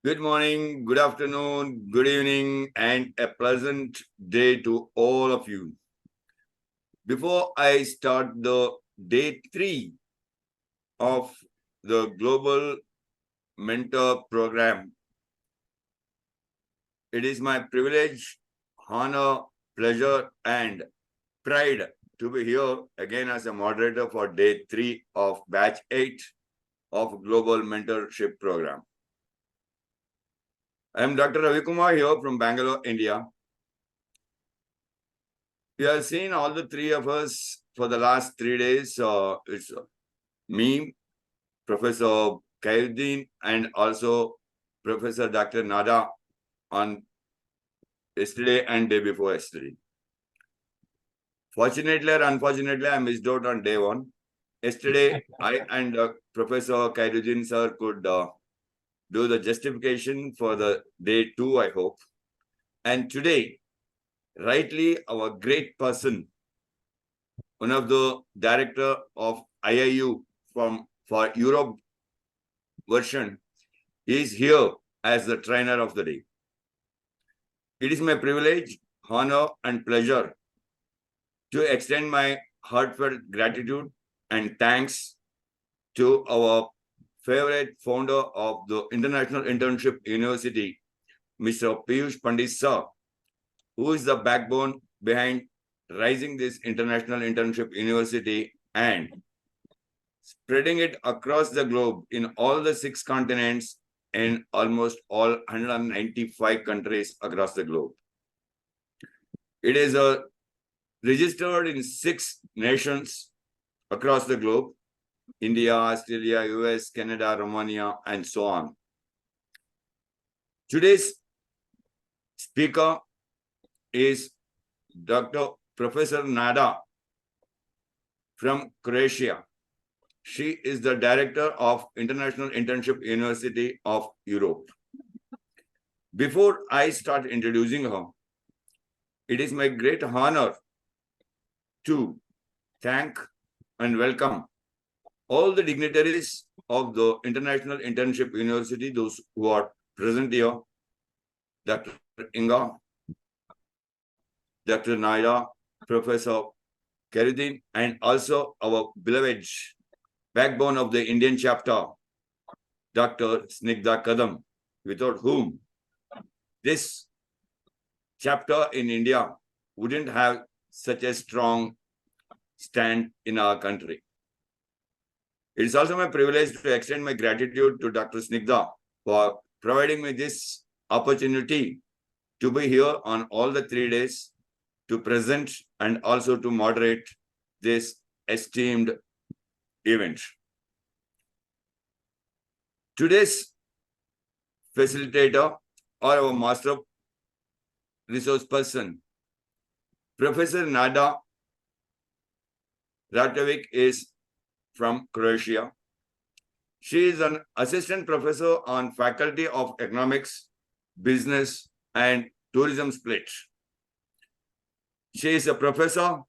Good morning, good afternoon, good evening, and a pleasant day to all of you. Before I start the day 3 of the Global Mentor Program, it is my privilege, honor, pleasure, and pride to be here again as a moderator for day 3 of batch 8 of Global Mentorship Program. I am Dr. Ravi Kumar here from Bangalore, India. We have seen all the three of us for the last 3 days. It's me, Professor Kayuddin, and also Professor Dr. Nada on yesterday and day before yesterday. Fortunately or unfortunately, I missed out on day 1. Yesterday, I and Professor Kayuddin sir could do the justification for the day 2, I hope. And today, rightly, our great person, one of the director of IIU for Europe version, is here as the trainer of the day. It is my privilege, honor, and pleasure to extend my heartfelt gratitude and thanks to our favorite founder of the International Internship University, Mr. Piyush Pandit sir, who is the backbone behind raising this International Internship University and spreading it across the globe in all the 6 continents and almost all 195 countries across the globe. It is registered in 6 nations across the globe: India, Australia, US, Canada, Romania, and so on. Today's speaker is Dr. Professor Nada from Croatia. She is the director of International Internship University of Europe. Before I start introducing her, it is my great honor to thank and welcome all the dignitaries of the International Internship University, those who are present here: Dr. Inga, Dr. Naida, Professor Kayuddin, and also our beloved backbone of the Indian chapter, Dr. Snigdha Kadam, without whom this chapter in India wouldn't have such a strong stand in our country. It is also my privilege to extend my gratitude to Dr. Snigdha for providing me this opportunity to be here on all the 3 days to present and also to moderate this esteemed event. Today's facilitator or our master resource person, Professor Nada Ratovic, is from Croatia. She is an assistant professor on Faculty of Economics, Business, and Tourism split. She is a professor,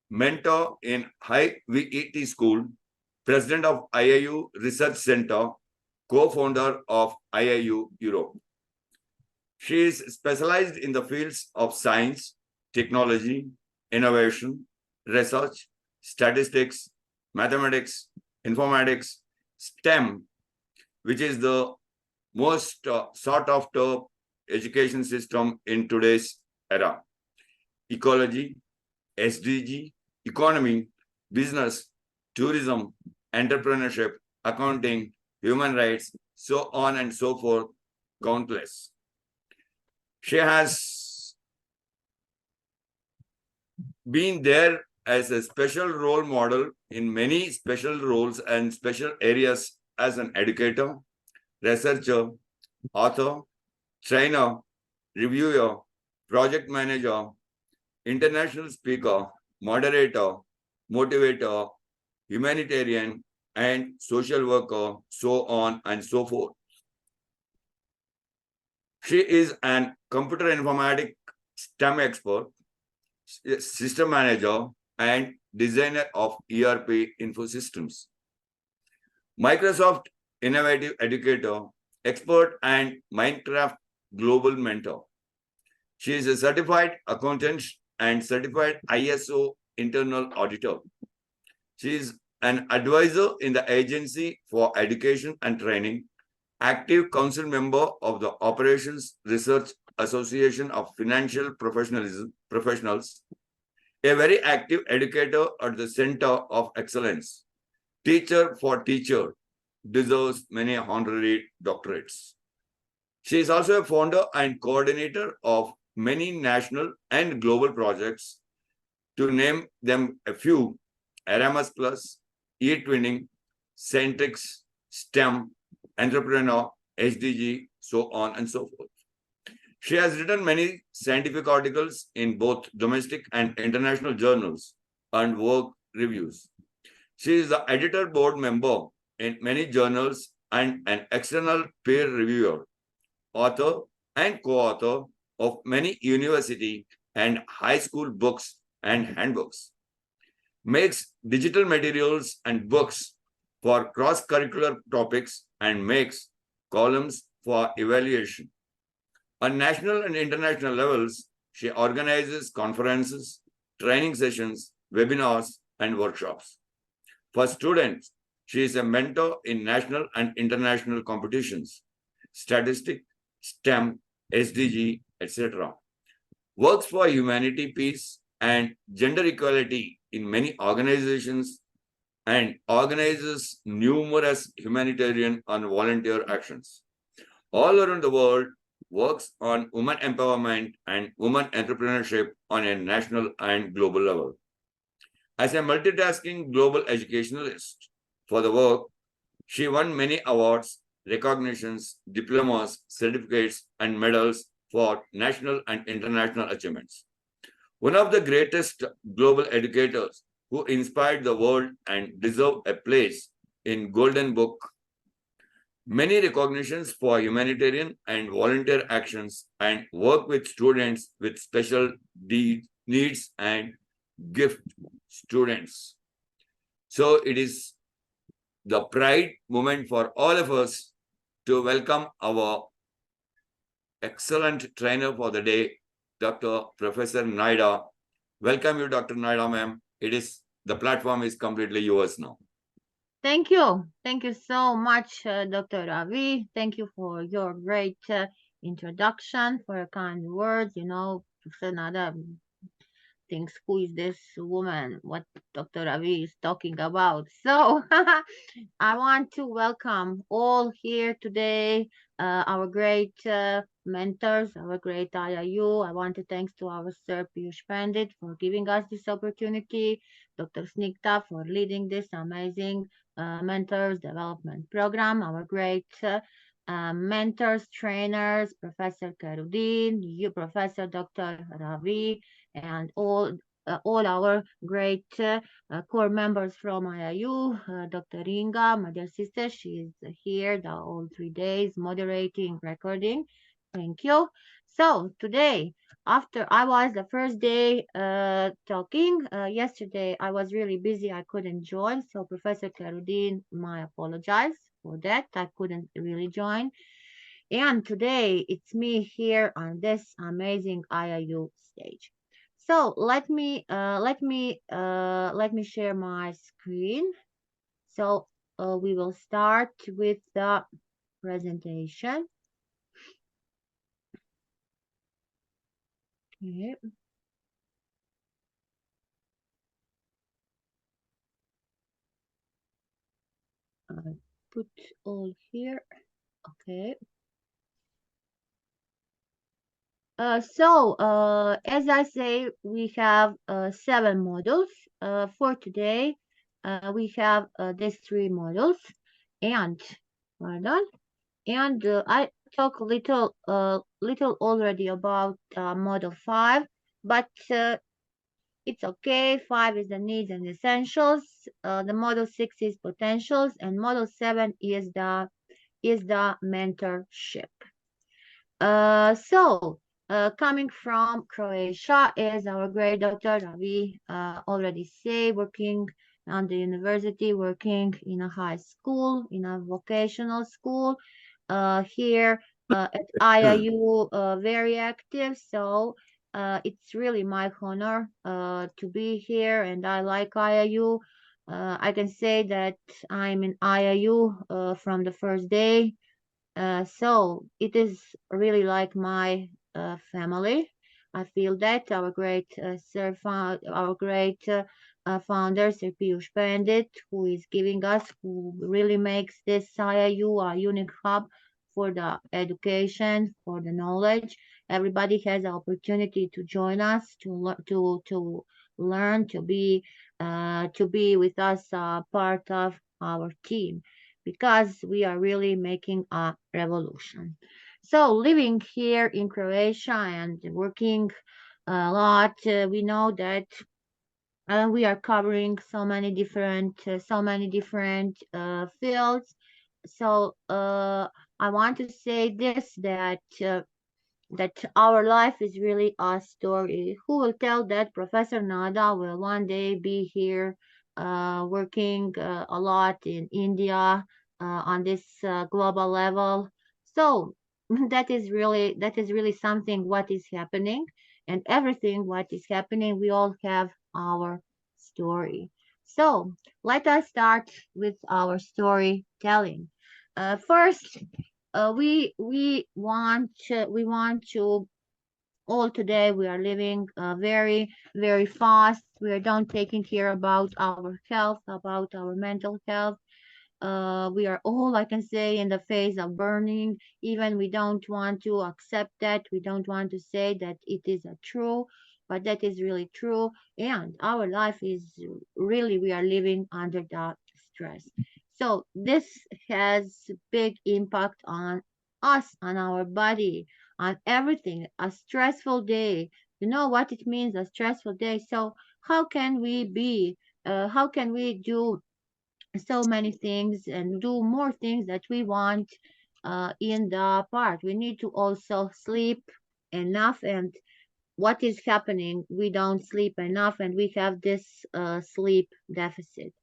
mentor in High VET School, president of IIU Research Center, co-founder of IIU Europe. She is specialized in the fields of science, technology, innovation, research, statistics, mathematics, informatics, STEM, which is the most sought after education system in today's era: ecology, SDG, economy, business, tourism, entrepreneurship, accounting, human rights, so on and so forth, countless. She has been there as a special role model in many special roles and special areas as an educator, researcher, author, trainer, reviewer, project manager, international speaker, moderator, motivator, humanitarian, and social worker, so on and so forth. She is an computer informatics STEM expert, system manager, and designer of ERP infosystems. Microsoft Innovative Educator, expert and Minecraft global mentor. She is a certified accountant and certified ISO internal auditor. She is an advisor in the Agency for Education and Training, active council member of the Operations Research Association of Financial Professionals, a very active educator at the Center of Excellence, teacher for teacher, deserves many honorary doctorates. She is also a founder and coordinator of many national and global projects. To name them a few: Erasmus Plus, e-twinning, Centrix, STEM, Entrepreneur, SDG, so on and so forth. She has written many scientific articles in both domestic and international journals and work reviews. She is the editor board member in many journals and an external peer reviewer, author, and co-author of many university and high school books and handbooks. Makes digital materials and books for cross-curricular topics and makes columns for evaluation. On national and international levels, she organizes conferences, training sessions, webinars, and workshops. For students, she is a mentor in national and international competitions, statistics, STEM, SDG, etc. Works for humanity, peace, and gender equality in many organizations and organizes numerous humanitarian and volunteer actions. All around the world, works on women empowerment and women entrepreneurship on a national and global level. As a multitasking global educationalist for the work, she won many awards, recognitions, diplomas, certificates, and medals for national and international achievements. One of the greatest global educators who inspired the world and deserve a place in Golden Book. Many recognitions for humanitarian and volunteer actions and work with students with special needs and gift students. So it is the pride moment for all of us to welcome our excellent trainer for the day, Dr. Professor Naida. Welcome you, Dr. Naida, ma'am. The platform is completely yours now. Thank you. Thank you so much, Dr. Ravi. Thank you for your great introduction, for your kind words. Professor Nada thinks, who is this woman? What Dr. Ravi is talking about. So I want to welcome all here today, our great mentors, our great IIU. I want to thanks to our Sir Piyush Pandit for giving us this opportunity, Dr. Snikta for leading this amazing mentors development program, our great mentors, trainers, Professor Karudin, you, Professor Dr. Ravi, and all our great core members from IIU, Dr. Ringa, my dear sister, she is here the all 3 days moderating, recording. Thank you. So today, after I was the first day talking, yesterday I was really busy, I couldn't join. So Professor Karudin, my apologize for that. I couldn't really join. And today it's me here on this amazing IIU stage. So let me share my screen. So we will start with the presentation. Okay. I put all here. Okay. As I say, we have 7 models. For today, we have these 3 models, and pardon, and I talk little already about model 5, but it's okay. 5 is the needs and essentials. The model 6 is potentials, and model 7 is the mentorship. Coming from Croatia is our great Dr. Ravi already say, working on the university, working in a high school, in a vocational school. here at IIU very active. So it's really my honor to be here, and I like IIU. I can say that I'm in IIU from the first day. So it is really like my family. I feel that our great our great founder, Sir Piyush Pandit, who is giving us, who really makes this IIU a unique hub for the education, for the knowledge. Everybody has the opportunity to join us, to learn, to be with us, part of our team, because we are really making a revolution. So, living here in Croatia and working a lot, we know that we are covering so many different fields. So, I want to say this, that our life is really a story. Who will tell that Professor Nada will one day be here working a lot in India on this global level? So that is really something what is happening, and everything what is happening, we all have our story. So let us start with our storytelling. First, we want to all today we are living very fast. We are not taking care about our health, about our mental health. We are all, I can say, in the phase of burning. Even we don't want to accept that. We don't want to say that it is a true, but that is really true. And our life is really, we are living under that stress. So this has big impact on us, on our body, on everything. A stressful day. You know what it means, a stressful day. So how can we be? How can we do so many things and do more things that we want in the part? We need to also sleep enough. And what is happening? We don't sleep enough, and we have this sleep deficit.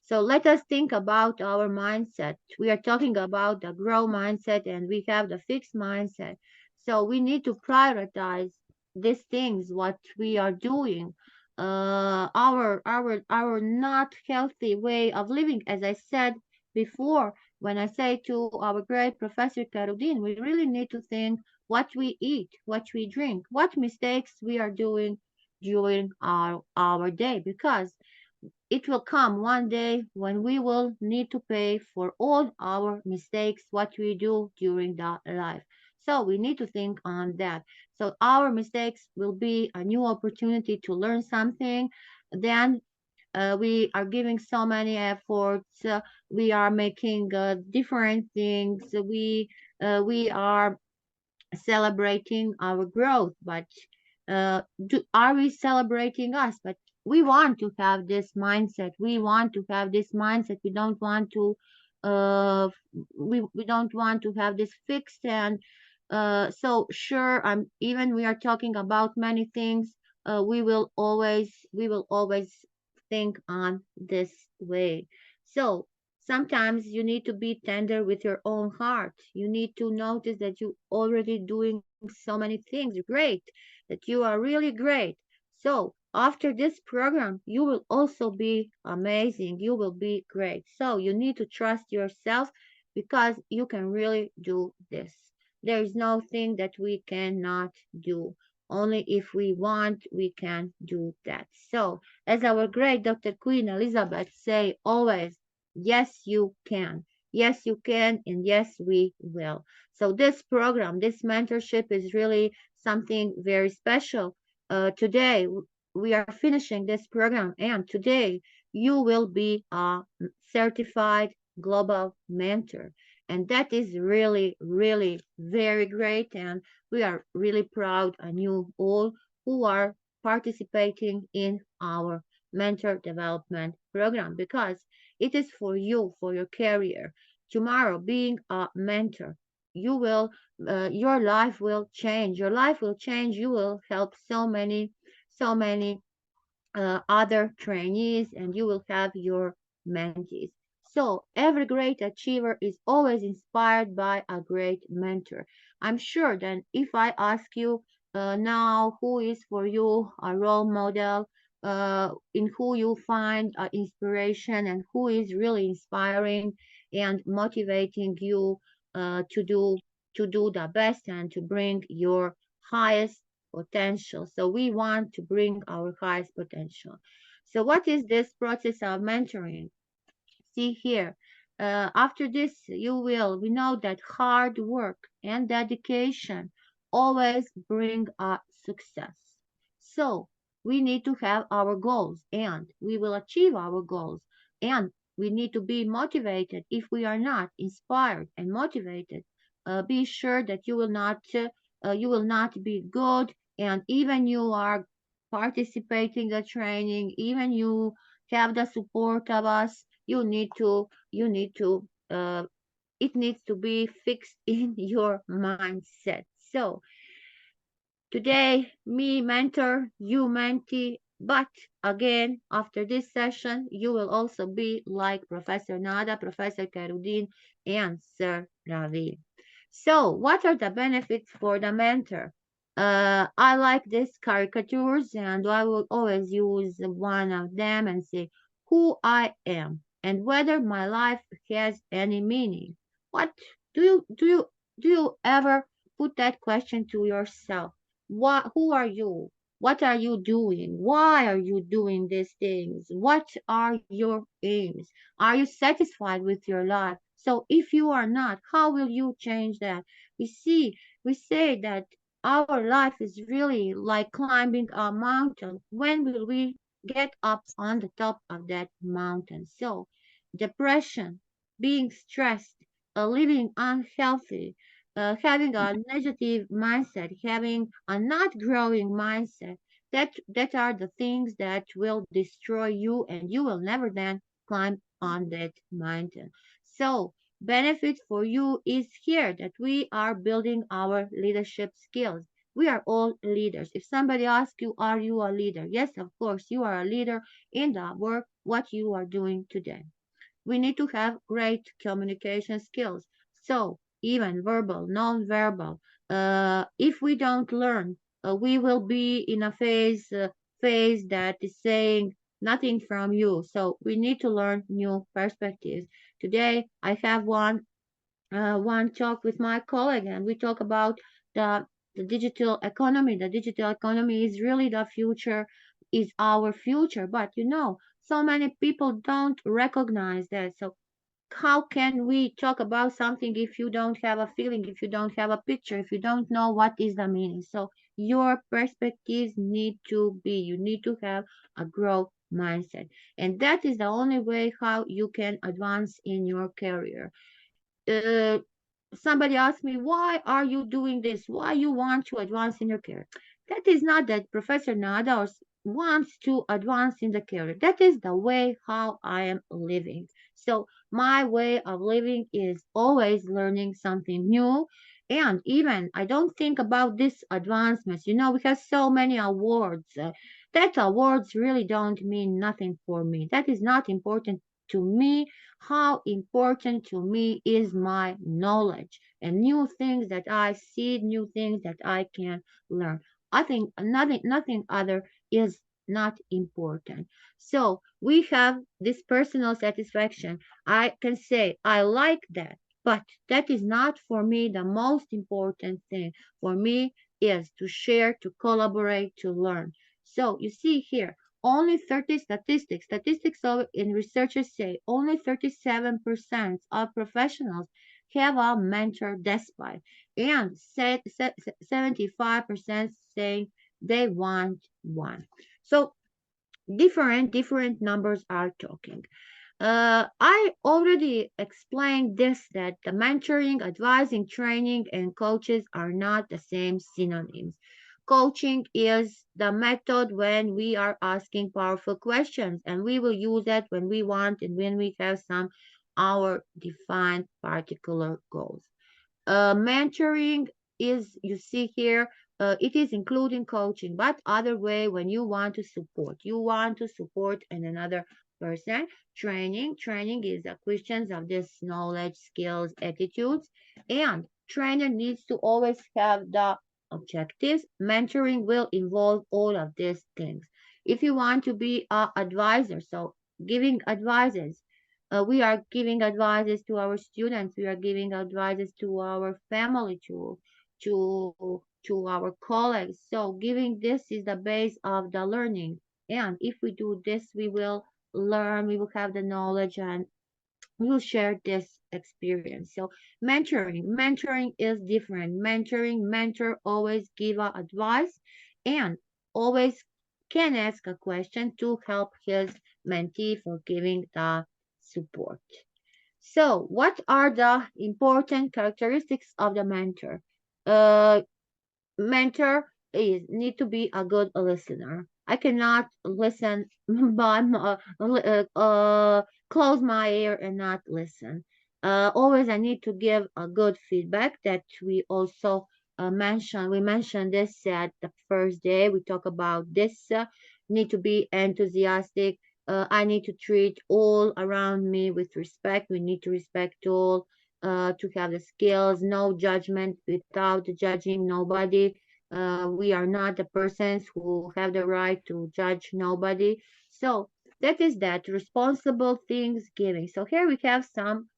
So let us think about our mindset. We are talking about the grow mindset, and we have the fixed mindset. So we need to prioritize these things, what we are doing. Our not healthy way of living, as I said before, when I say to our great Professor Karudin, we really need to think what we eat, what we drink, what mistakes we are doing during our day, because it will come one day when we will need to pay for all our mistakes, what we do during the life. So we need to think on that. So our mistakes will be a new opportunity to learn something. Then we are giving so many efforts. We are making different things. We are celebrating our growth, but are we celebrating us? But we want to have this mindset. We want to have this mindset. We don't want to we don't want to have this fixed. And so sure, even we are talking about many things, we will always think on this way. So sometimes you need to be tender with your own heart. You need to notice that you already doing so many things great, that you are really great. So after this program, you will also be amazing. You will be great. So you need to trust yourself, because you can really do this. There is no thing that we cannot do. Only if we want, we can do that. So, as our great Dr. Queen Elizabeth say always, yes, you can. Yes, you can, and yes, we will. So this program, this mentorship is really something very special. Today, we are finishing this program, and today you will be a certified global mentor. And that is really, really very great. And we are really proud of you all who are participating in our mentor development program, because it is for you, for your career. Tomorrow, being a mentor, you will, your life will change. Your life will change. You will help so many other trainees, and you will have your mentees. So every great achiever is always inspired by a great mentor. I'm sure that if I ask you now who is for you a role model, in who you find inspiration and who is really inspiring and motivating you uh, to do to do the best and to bring your highest potential. So we want to bring our highest potential. So what is this process of mentoring? See here. After this, we know that hard work and dedication always bring us success. So we need to have our goals and we will achieve our goals. And we need to be motivated. If we are not inspired and motivated, be sure that you will not be good. And even you are participating the training, even you have the support of us, you need to it needs to be fixed in your mindset. So today, me mentor, you mentee, but again, after this session, you will also be like Professor Nada, Professor Karudin, and Sir Ravi. So, what are the benefits for the mentor? I like these caricatures, and I will always use one of them and say who I am and whether my life has any meaning. What do you do you do you ever put that question to yourself? What, who are you? What are you doing? Why are you doing these things? What are your aims? Are you satisfied with your life? So if you are not, how will you change that? We say that our life is really like climbing a mountain. When will we get up on the top of that mountain? So depression, being stressed, living unhealthy, having a negative mindset, having a not growing mindset, that are the things that will destroy you and you will never then climb on that mountain. So benefit for you is here that we are building our leadership skills. We are all leaders. If somebody asks you, are you a leader? Yes, of course, you are a leader in the work, what you are doing today. We need to have great communication skills. So even verbal, non-verbal. If we don't learn, we will be in a phase that is saying nothing from you. So we need to learn new perspectives. Today I have one talk with my colleague, and we talk about the the digital economy. The digital economy is really the future, is our future. But so many people don't recognize that. So how can we talk about something if you don't have a feeling, if you don't have a picture, if you don't know what is the meaning? So your perspectives need to be, you need to have a growth mindset. And that is the only way how you can advance in your career. uh, Somebody asked me, why are you doing this? Why you want to advance in your career? That is not that Professor Nada wants to advance in the career. That is the way how I am living. So my way of living is always learning something new. And even I don't think about these advancements. We have so many awards. That awards really don't mean nothing for me. That is not important to me. How important to me is my knowledge and new things that I see, new things that I can learn. I think nothing other is not important. So we have this personal satisfaction. I can say I like that, but that is not for me the most important thing. For me is to share, to collaborate, to learn. So you see here, only 30 statistics in researchers say only 37% of professionals have a mentor despite, and 75% saying they want one. So different numbers are talking. I already explained this, that the mentoring, advising, training, and coaches are not the same synonyms. Coaching is the method when we are asking powerful questions, and we will use that when we want and when we have some our defined particular goals. Mentoring is, you see here, it is including coaching, but other way when you want to support in another person. Training is the questions of this knowledge, skills, attitudes, and trainer needs to always have the objectives. Mentoring will involve all of these things. If you want to be a advisor, so giving advices, we are giving advices to our students. We are giving advices to our family, to our colleagues. So giving this is the base of the learning. And if we do this, we will learn, we will have the knowledge, and we will share this experience. So mentoring is different. Mentor always give a advice and always can ask a question to help his mentee for giving the support. So, what are the important characteristics of the mentor? Uh, Mentor is need to be a good listener. I cannot listen by close my ear and not listen. Always I need to give a good feedback that we also mentioned. We mentioned this at the first day. We talk about this. Need to be enthusiastic. I need to treat all around me with respect. We need to respect all to have the skills, no judgment without judging nobody. We are not the persons who have the right to judge nobody. So that is that responsible things giving. So here we have some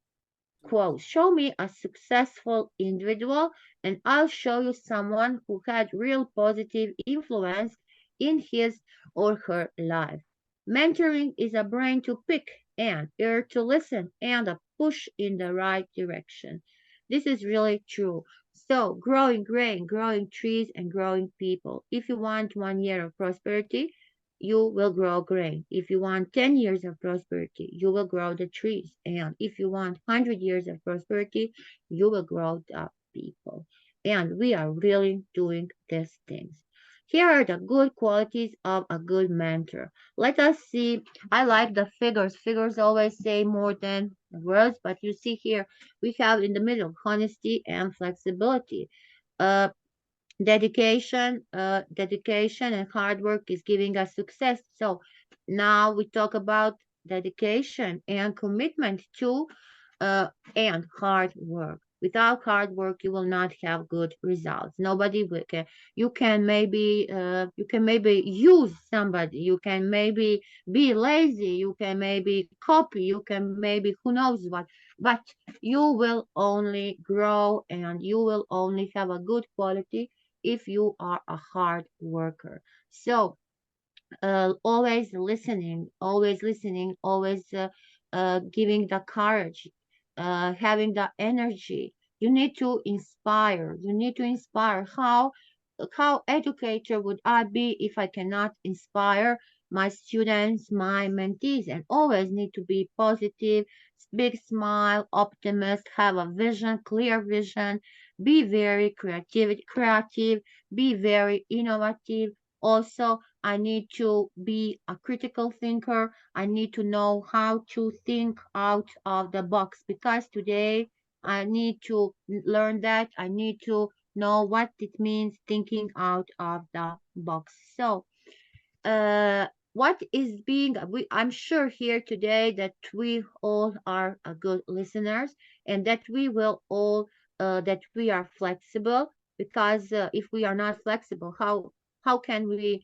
quote, show me a successful individual and I'll show you someone who had real positive influence in his or her life. Mentoring is a brain to pick and ear to listen and a push in the right direction. This is really true. So, growing grain, growing trees, and growing people. If you want 1 year of prosperity, you will grow grain. If you want 10 years of prosperity, you will grow the trees. And if you want 100 years of prosperity, you will grow the people. And we are really doing these things. Here are the good qualities of a good mentor. Let us see. I like the figures. Figures always say more than words, but you see here we have in the middle honesty and flexibility. Uh, dedication and hard work is giving us success. So now we talk about dedication and commitment to uh, and hard work. Without hard work, you will not have good results. Nobody will can. You can maybe use somebody. You can maybe be lazy. You can maybe copy. You can maybe who knows what. But you will only grow and you will only have a good quality if you are a hard worker. So always listening, always giving the courage, having the energy. You need to inspire. You need to inspire. How educator would I be if I cannot inspire my students, my mentees, and always need to be positive, big smile, optimist, have a vision, clear vision, be very creative, be very innovative. Also, I need to be a critical thinker. I need to know how to think out of the box because today I need to learn that. I need to know what it means thinking out of the box. So, uh, what is being, I'm sure here today that we all are good listeners and that we will all, that we are flexible because if we are not flexible, how can we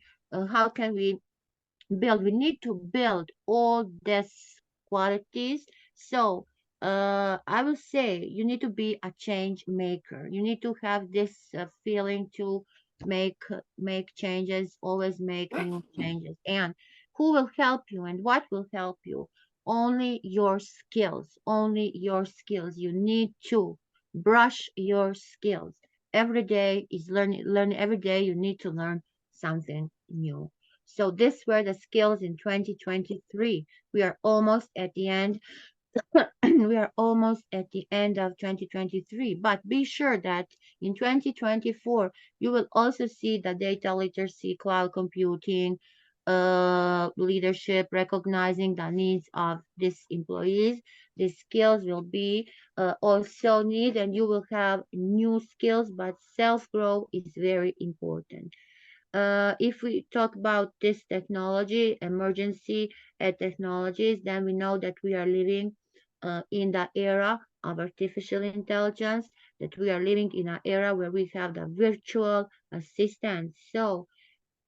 build? We need to build all these qualities. So I will say you need to be a change maker. You need to have this feeling to make changes, always make new changes. And who will help you and what will help you? Only your skills. Only your skills. You need to brush your skills. Every day is learn every day you need to learn something new. So these were the skills in 2023. We are almost at the end. We are almost at the end of 2023, but be sure that in 2024, you will also see the data literacy, cloud computing, leadership, recognizing the needs of these employees. These skills will be also need, and you will have new skills, but self-growth is very important. If we talk about this technology, emergency technologies, then we know that we are living in the era of artificial intelligence, that we are living in an era where we have the virtual assistant. So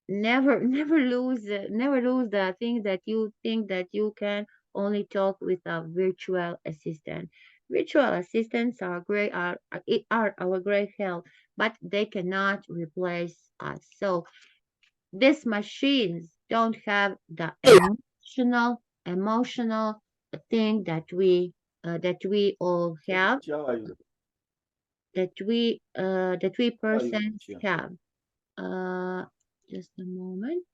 never lose the thing that you think that you can only talk with a virtual assistant. Virtual assistants are great, are our great help, but they cannot replace us. So these machines don't have the emotional thing that we all have, that we persons have. Uh, just a moment.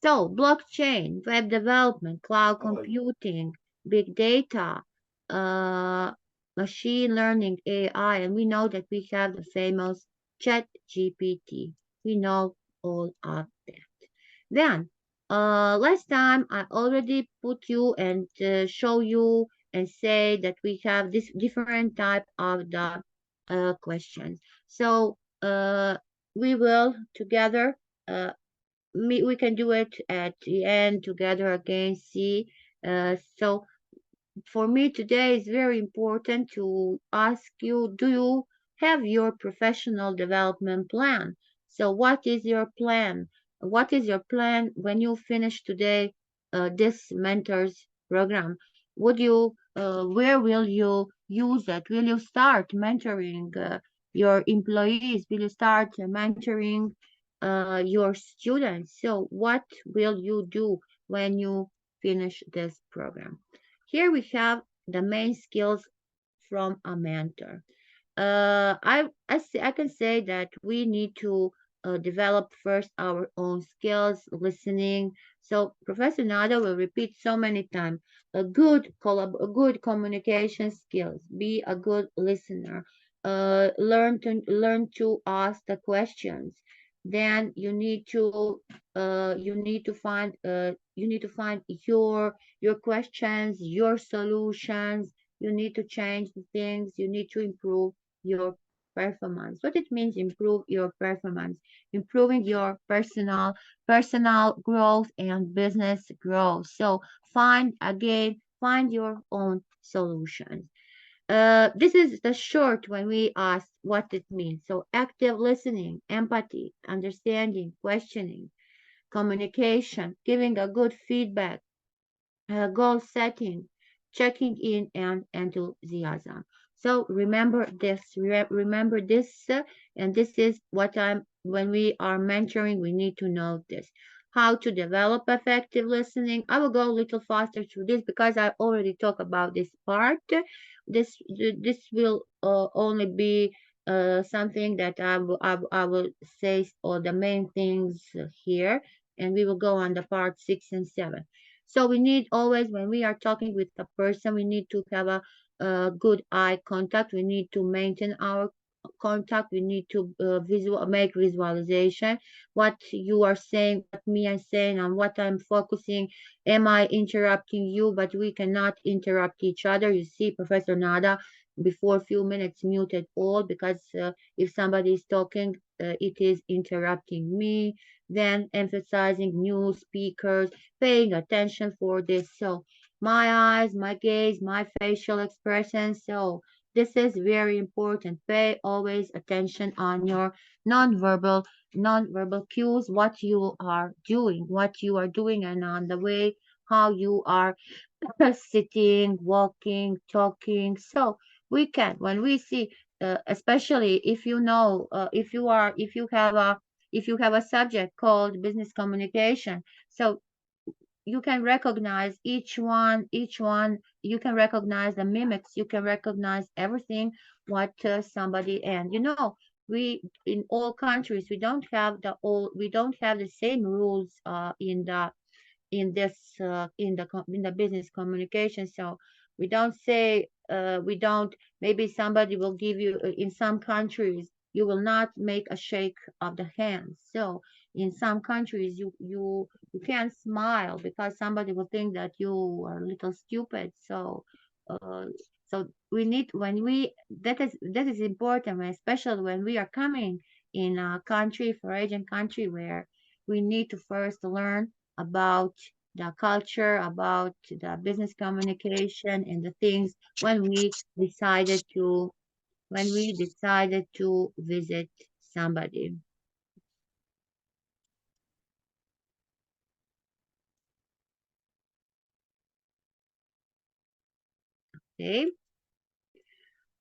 So, blockchain, web development, cloud computing, big data, uh, machine learning, AI, and we know that we have the famous Chat GPT. We know all of that. Then, last time I already put you and show you and say that we have this different type of the questions. So, we will together uh, we can do it at the end together again. See, so for me today is very important to ask you, do you have your professional development plan? So what is your plan? What is your plan when you finish today this mentors program? Would you where will you use it? Will you start mentoring your employees? Will you start mentoring your students? So what will you do when you finish this program? Here we have the main skills from a mentor. I can say that we need to develop first our own skills, listening. So Professor Nada will repeat so many times, a good communication skills, be a good listener, learn to ask the questions. Then you need to find your questions, your solutions. You need to change the things. You need to improve your performance. What it means, improve your performance, improving your personal growth and business growth. So find your own solutions. This is the short when we ask what it means. So active listening, empathy, understanding, questioning, communication, giving a good feedback, goal setting, checking in, and enthusiasm. So remember this, and this is what when we are mentoring, we need to know this. How to develop effective listening. I will go a little faster through this because I already talked about this part. This will only be something that I will say, or the main things here, and we will go on the part 6 and 7. So we need always, when we are talking with a person, we need to have a good eye contact. We need to maintain our contact. We need to make visualization. What you are saying, what me I'm saying, and what I'm focusing. Am I interrupting you? But we cannot interrupt each other. You see, Professor Nada, before a few minutes muted all because if somebody is talking, it is interrupting me. Then emphasizing new speakers, paying attention for this. So my eyes, my gaze, my facial expression. So this is very important. Pay always attention on your nonverbal nonverbal cues, what you are doing, and on the way how you are sitting, walking, talking. So we can, when we see, especially if you know, if you have a subject called business communication, so you can recognize each one. You can recognize the mimics. You can recognize everything what somebody, and we in all countries we don't have the same rules in the business communication. So we don't, maybe somebody will give you, in some countries you will not make a shake of the hand. So in some countries you can't smile because somebody will think that you are a little stupid. Uh, so we need when we that is important, especially when we are coming in a country, for Asian country, where we need to first learn about the culture, about the business communication and the things decided to when we decided to visit somebody. Okay.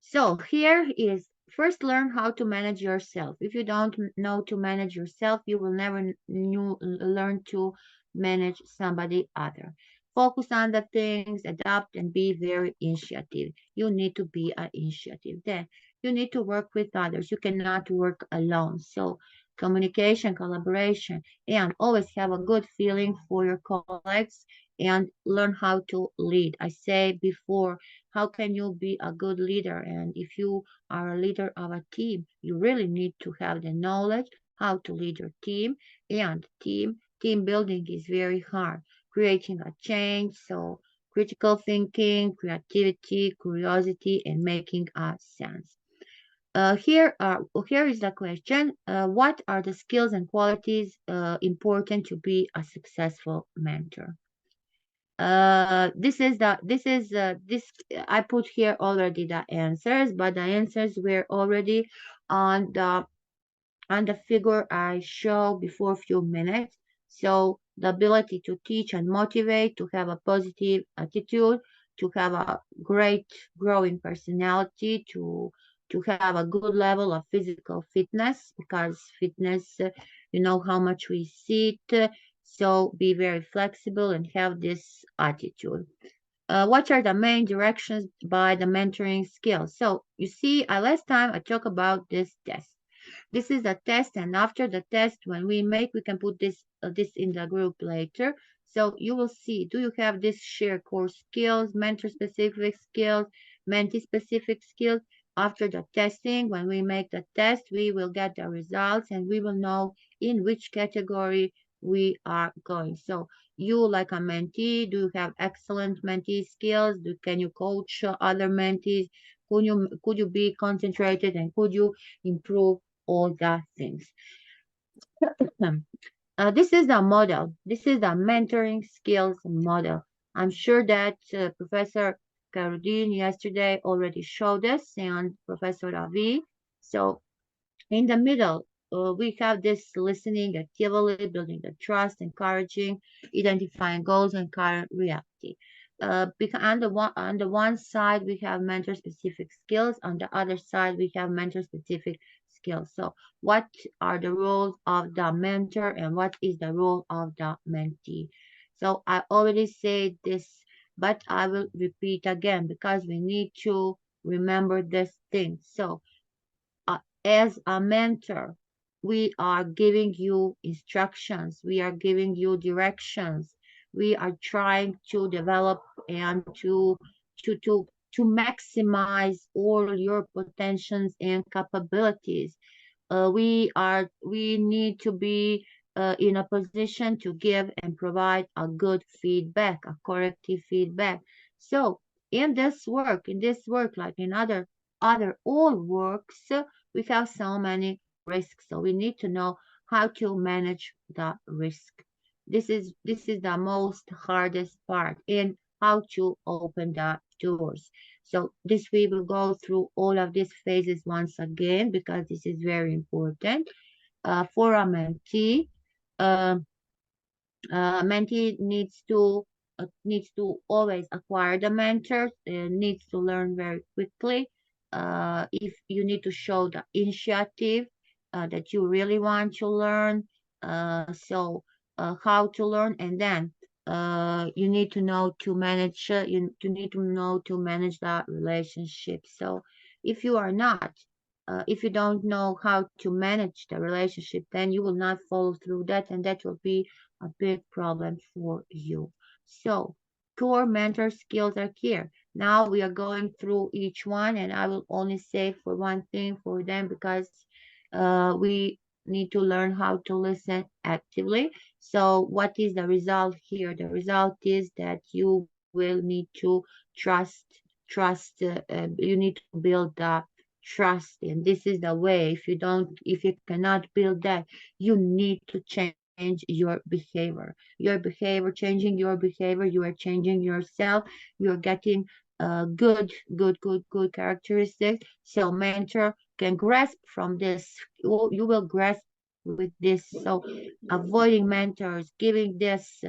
So here is first learn how to manage yourself. If you don't know to manage yourself, you will never learn to manage somebody other. Focus on the things, adapt, and be very initiative. You need to be an initiative. Then you need to work with others. You cannot work alone. So communication, collaboration, and always have a good feeling for your colleagues and learn how to lead. I say before, how can you be a good leader? And if you are a leader of a team, you really need to have the knowledge how to lead your team. And team building is very hard. Creating a change, so critical thinking, creativity, curiosity, and making a sense. Here is the question. What are the skills and qualities important to be a successful mentor? This I put here already the answers, but the answers were already on the figure I showed before a few minutes. So the ability to teach and motivate, to have a positive attitude, to have a great growing personality, to have a good level of physical fitness, because fitness, you know how much we sit, so be very flexible and have this attitude. What are the main directions by the mentoring skills? So you see, last time I talked about this test. This is a test, and after the test, when we can put this in the group later. So you will see, do you have this shared core skills, mentor specific skills, mentee specific skills? After the testing, when we make the test, we will get the results and we will know in which category we are going. So you, like a mentee, do you have excellent mentee skills? Can you coach other mentees? Could you be concentrated, and could you improve all the things? This is the model. This is the mentoring skills model. I'm sure that Professor Karudin yesterday already showed us, and Professor Avi. So in the middle, we have this listening actively, building the trust, encouraging, identifying goals, and current reality. Because on the one side, we have mentor-specific skills. On the other side, we have mentor-specific skills. So what are the roles of the mentor and what is the role of the mentee? So I already said this, but I will repeat again because we need to remember this thing. So as a mentor, we are giving you instructions, we are giving you directions, we are trying to develop and to to to maximize all your potentials and capabilities. We need to be in a position to give and provide a good feedback, a corrective feedback. So in this work, like in other all works, we have so many risks. So we need to know how to manage the risk. This is the most hardest part, and how to open the doors. So this we will go through all of these phases once again because this is very important for a mentee. Uh, Mentee needs to always acquire the mentor, needs to learn very quickly. If you need to show the initiative that you really want to learn, how to learn, and then you need to know to manage. You need to know to manage that relationship. So if you are not, if you don't know how to manage the relationship, then you will not follow through that, and that will be a big problem for you. So, core mentor skills are here. Now we are going through each one, and I will only say for one thing for them because we need to learn how to listen actively. So, what is the result here? The result is that you will need to trust trust. You need to build the trust, and this is the way. If you cannot build that, you need to change your behavior. Changing your behavior, you are changing yourself. You're getting good characteristics. So mentor can grasp from this. You will grasp with this. So avoiding mentors, giving this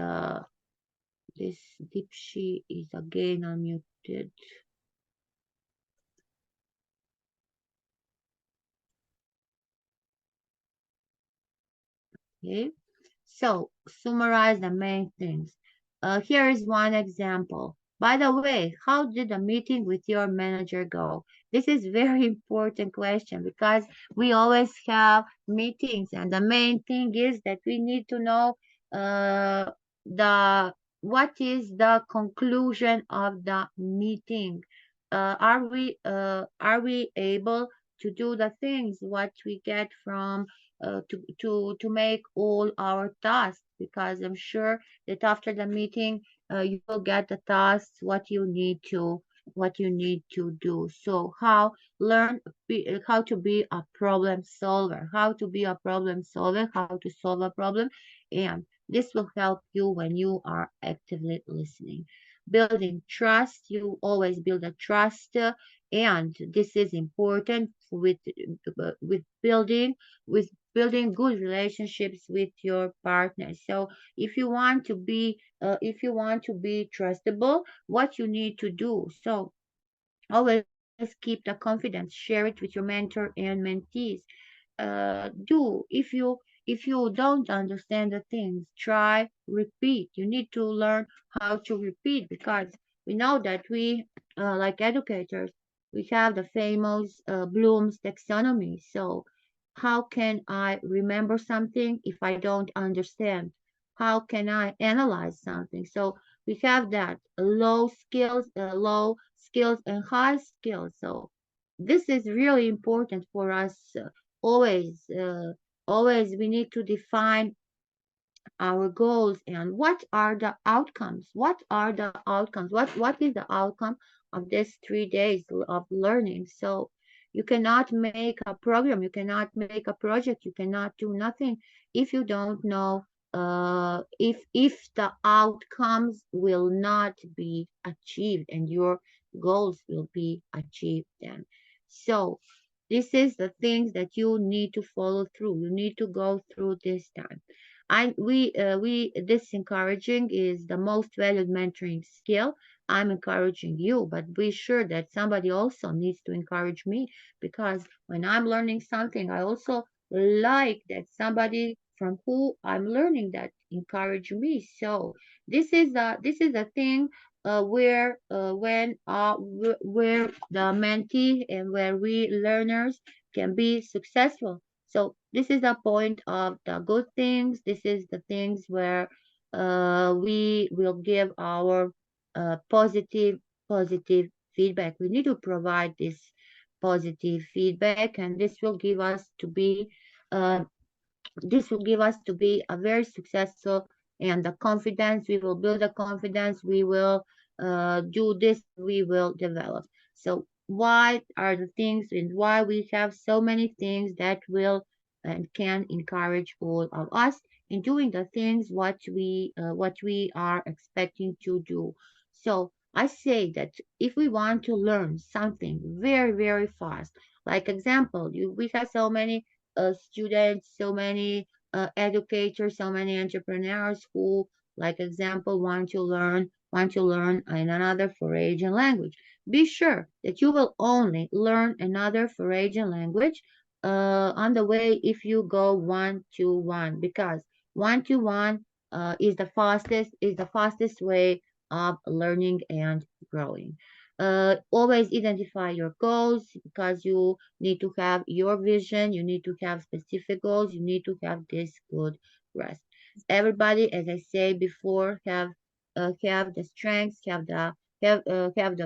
Dipshi is again unmuted. Okay. So summarize the main things. Here is one example. By the way, how did the meeting with your manager go? This is very important question because we always have meetings, and the main thing is that we need to know uh, the what is the conclusion of the meeting. Are we able to do the things what we get from to make all our tasks, because I'm sure that after the meeting you will get the tasks what you need to do. So how to be a problem solver, how to solve a problem, and this will help you when you are actively listening. Building trust, you always build a trust, and this is important with building good relationships with your partner. So if you want to be trustable, what you need to do. So always keep the confidence, share it with your mentor and mentees. Do if you don't understand the things, try repeat. You need to learn how to repeat, because we know that we like educators, we have the famous Bloom's taxonomy. So how can I remember something if I don't understand? How can I analyze something? So we have that low skills and high skills. So this is really important for us. Always, always we need to define our goals and what are the outcomes. What is the outcome of these 3 days of learning? So you cannot make a program, you cannot make a project, you cannot do nothing if you don't know if the outcomes will not be achieved and your goals will be achieved then. So this is the things that you need to follow through. You need to go through this time. We this encouraging is the most valued mentoring skill. I'm encouraging you, but be sure that somebody also needs to encourage me, because when I'm learning something, I also like that somebody from who I'm learning that encourage me. So this is a thing where the mentee and where we learners can be successful. So this is the point of the good things. This is the things where we will give our positive feedback. We need to provide this positive feedback, and this will give us to be a very successful, and the confidence, we will build a confidence, we will do this, and we will develop. So why are the things, and why we have so many things that will and can encourage all of us in doing the things what we are expecting to do. So I say that if we want to learn something very fast, like example, we have so many students, so many educators, so many entrepreneurs who, like example, want to learn in another foreign language. Be sure that you will only learn another foreign language on the way if you go 1-to-1, because 1-to-1 is the fastest way of learning and growing. Always identify your goals, because you need to have your vision, you need to have specific goals, you need to have this good rest. Everybody, as I said before, have the strengths, have the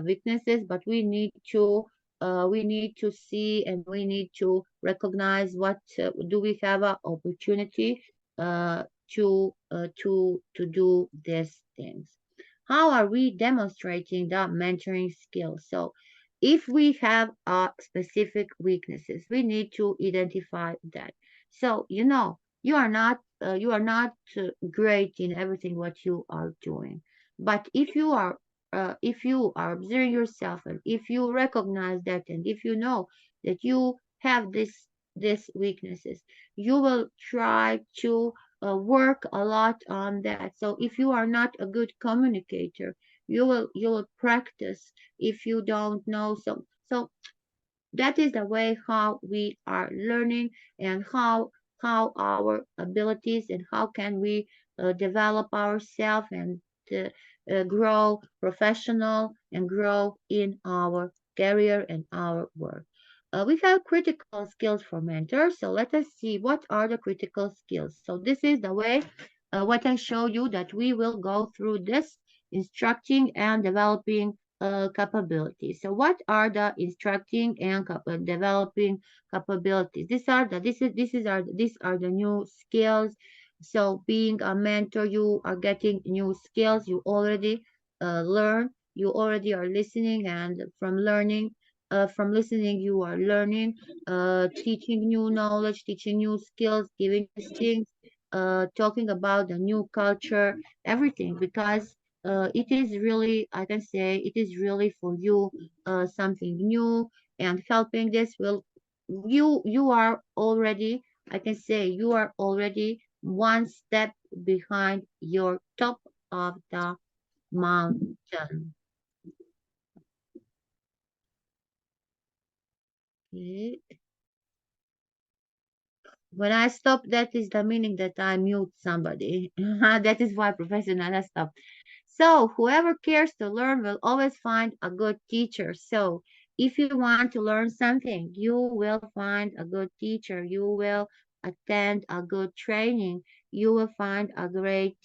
weaknesses, but we need to see, and we need to recognize what do we have an opportunity to do these things. how are we demonstrating the mentoring skill? So if we have specific weaknesses, we need to identify that. So you are not great in everything what you are doing, but if you are observing yourself, and if you recognize that, and if you know that you have this weaknesses, you will try to work a lot on that. So if you are not a good communicator, you will practice. If you don't know, so that is the way how we are learning, and how our abilities, and how can we develop ourselves, and uh, grow professional, and grow in our career and our work. We have critical skills for mentors, so let us see what are the critical skills. So this is the way what I show you, that we will go through this instructing and developing capabilities. So what are the instructing and developing capabilities? These are the new skills. So being a mentor, you are getting new skills. You already learn. You already are listening, and from listening, you are learning, teaching new knowledge, teaching new skills, giving these things, talking about the new culture, everything, because it is really, I can say, it is really for you something new, and helping this will, you are already, I can say, you are already one step behind your top of the mountain. Okay. When I stop, that is the meaning that I mute somebody. That is why Professor Nana stopped. So, whoever cares to learn will always find a good teacher. So, if you want to learn something, you will find a good teacher. You will attend a good training. You will find a great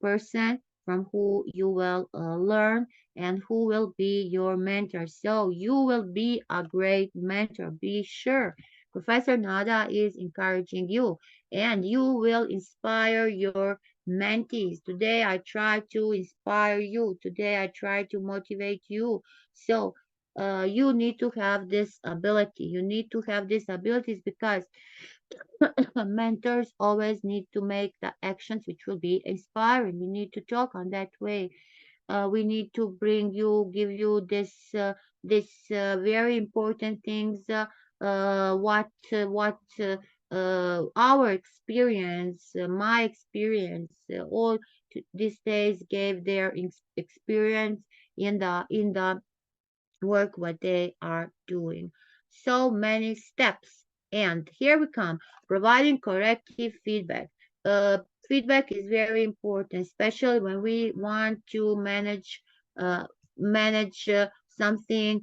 person from who you will learn, and who will be your mentor. So, you will be a great mentor. Be sure. Professor Nada is encouraging you, and you will inspire your mentees. Today I try to inspire you. Today I try to motivate you. So you need to have this ability. You need to have these abilities, because mentors always need to make the actions which will be inspiring. We need to talk on that way. We need to give you this very important things. Our experience, my experience, all these days gave their experience in the work what they are doing. So many steps. And here we come, providing corrective feedback. Feedback is very important, especially when we want to uh, manage something.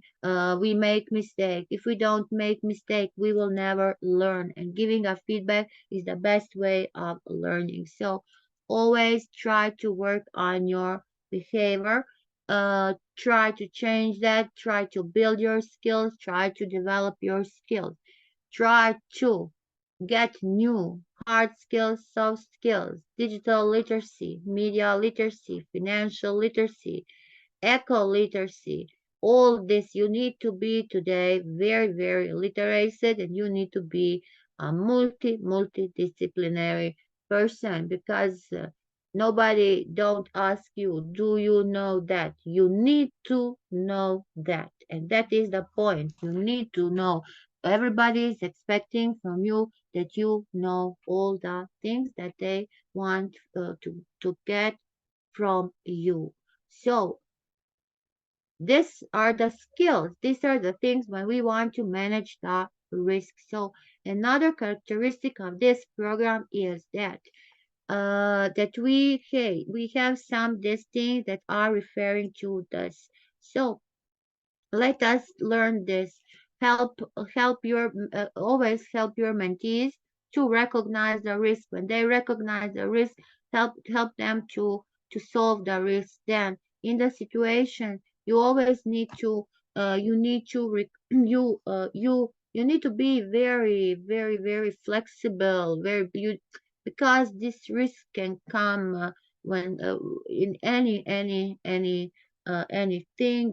We make mistake. If we don't make mistake, we will never learn. And giving a feedback is the best way of learning. So always try to work on your behavior, try to change that, try to build your skills, try to develop your skills, try to get new hard skills, soft skills, digital literacy, media literacy, financial literacy, eco literacy. All this you need to be today very, very literate, and you need to be a multidisciplinary person, because nobody don't ask you, do you know that? You need to know that. And that is the point. You need to know. Everybody is expecting from you that you know all the things that they want to get from you. So these are the skills. These are the things when we want to manage the risk. So another characteristic of this program is that we have some these things that are referring to this. So let us learn this. Always help your mentees to recognize the risk. When they recognize the risk, help them to solve the risk. Then in the situation, you always need to you need to you need to be very, very, very flexible, very you because this risk can come. when in anything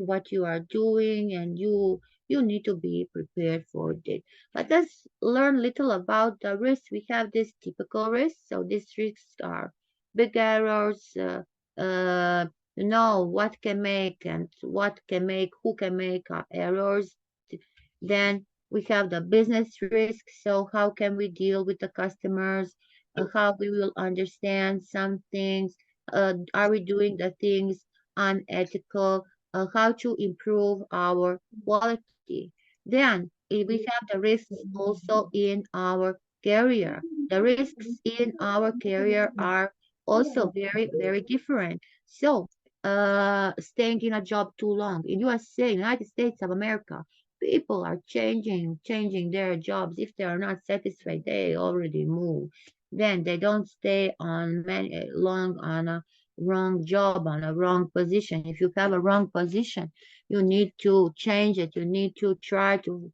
what you are doing, and you need to be prepared for it. But let's learn little about the risks. We have these typical risks. So these risks are big errors, uh, what can make and what can make, who can make errors. Then we have the business risk. So how can we deal with the customers? How we will understand some things? Are we doing the things unethical? How to improve our quality? Then we have the risks also in our career. The risks in our career are also very, very different. So, staying in a job too long in USA, United States of America, people are changing their jobs. If they are not satisfied, they already move. Then they don't stay on many long on a wrong job, on a wrong position. If you have a wrong position, you need to change it. You need to try to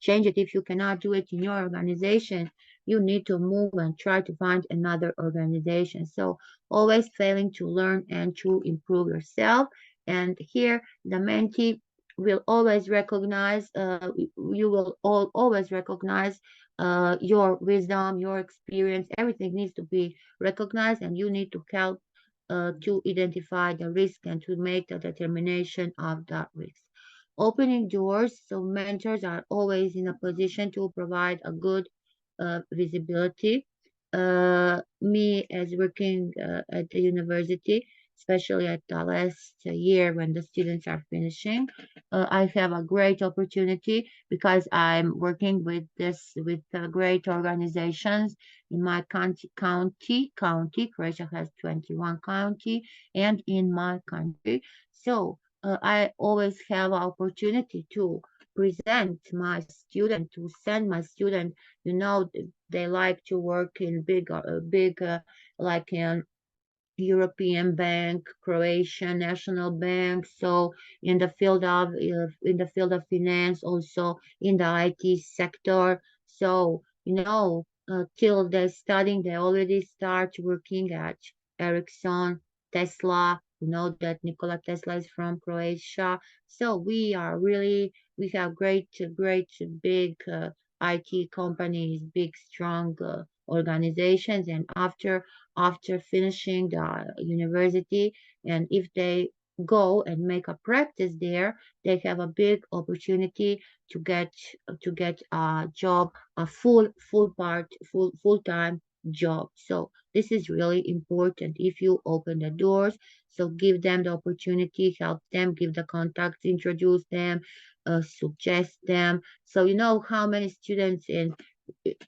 change it. If you cannot do it in your organization, you need to move and try to find another organization. So always failing to learn and to improve yourself. And here the mentee will always recognize, you will always recognize your wisdom, your experience. Everything needs to be recognized, and you need to help to identify the risk and to make the determination of that risk. Opening doors, so mentors are always in a position to provide a good visibility. Me, as working at the university, especially at the last year when the students are finishing, I have a great opportunity because I'm working with great organizations in my county. Croatia has 21 county, and in my country. So I always have opportunity to present my student, to send my student. They like to work in big, like in European Bank, Croatian National Bank. So in the field of finance, also in the IT sector. So till they're studying, they already start working at Ericsson, Tesla. You know that Nikola Tesla is from Croatia. So we have great big IT companies, big strong organizations, and after finishing the university, and if they go and make a practice there, they have a big opportunity to get a job, a full-time job. So this is really important. If you open the doors, so give them the opportunity, help them, give the contacts, introduce them, suggest them. So you know how many students in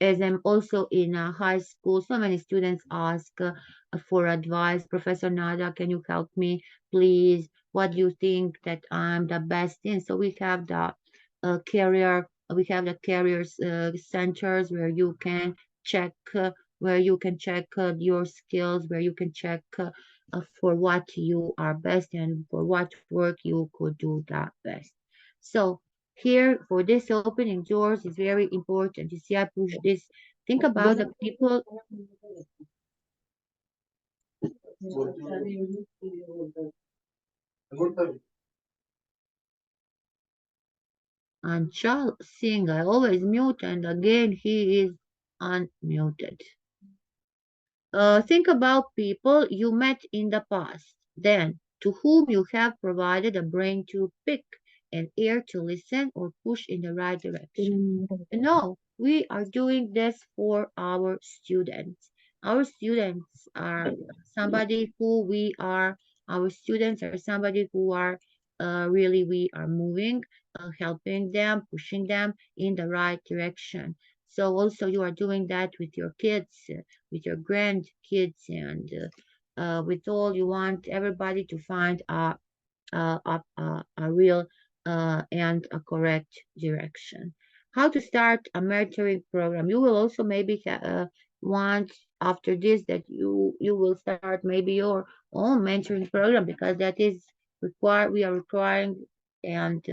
as I'm also in a high school, so many students ask for advice. Professor Nada, can you help me, please? What do you think that I'm the best in? So we have the careers centers where you can check, your skills, where you can check for what you are best and for what work you could do that best. So here for this opening doors is very important. You see, I push this. Think about the people. And Charles Singh, I always mute, and again he is unmuted. Think about people you met in the past, then to whom you have provided a brain to pick, an ear to listen, or push in the right direction. No, we are doing this for our students. Our students are somebody who we are. Our students are somebody who are really we are moving, helping them, pushing them in the right direction. So also you are doing that with your kids, with your grandkids, and with all you want everybody to find a real and a correct direction. How to start a mentoring program. You will also maybe want after this that you will start maybe your own mentoring program, because that is required. We are requiring, and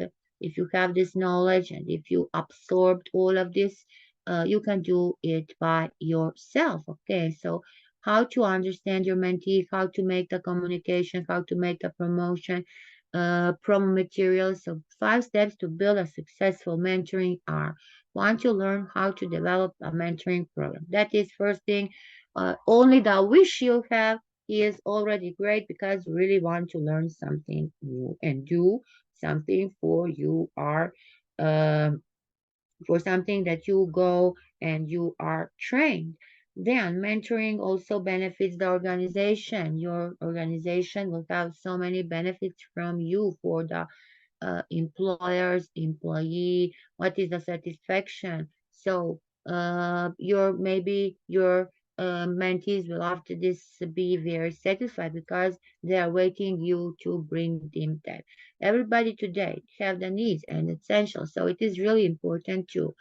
if you have this knowledge and if you absorbed all of this, you can do it by yourself. Okay, so how to understand your mentee, how to make the communication, how to make the promotion, promo materials. So 5 steps to build a successful mentoring are: want to learn how to develop a mentoring program. That is first thing. Only the wish you have is already great because you really want to learn something new and do something um, for something that you go and you are trained. Then mentoring also benefits the organization. Your organization will have so many benefits from you for the employers, employee, what is the satisfaction. So maybe your mentees will after this be very satisfied because they are waiting you to bring them that. Everybody today have the needs and essentials. So it is really important to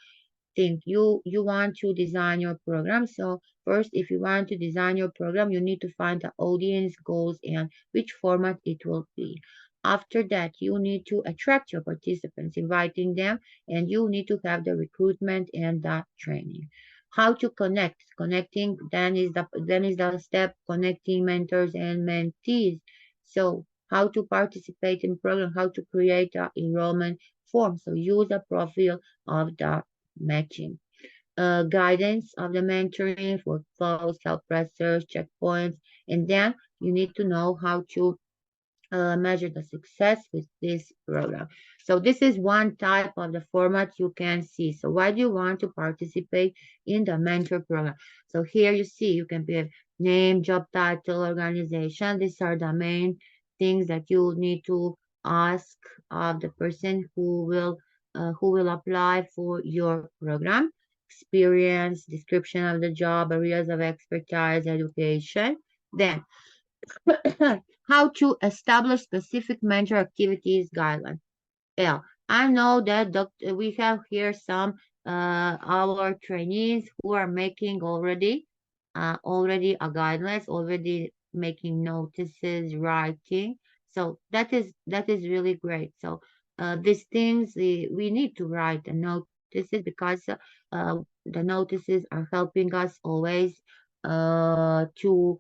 think you want to design your program. So first, if you want to design your program, you need to find the audience goals and which format it will be. After that, you need to attract your participants, inviting them, and you need to have the recruitment and the training. How to connect? Connecting then is the step connecting mentors and mentees. So how to participate in program, how to create a enrollment form. So use a profile of the matching. Guidance of the mentoring, workflows, help pressers, checkpoints, and then you need to know how to measure the success with this program. So this is one type of the format you can see. So why do you want to participate in the mentor program? So here you see you can be name, job title, organization. These are the main things that you need to ask of the person who will apply for your program. Experience, description of the job, areas of expertise, education. Then how to establish specific mentor activities guidelines. Yeah, I know that we have here some our trainees who are making already a guidelines, already making notices, writing. So that is really great. So these things we need to write the notices because the notices are helping us always to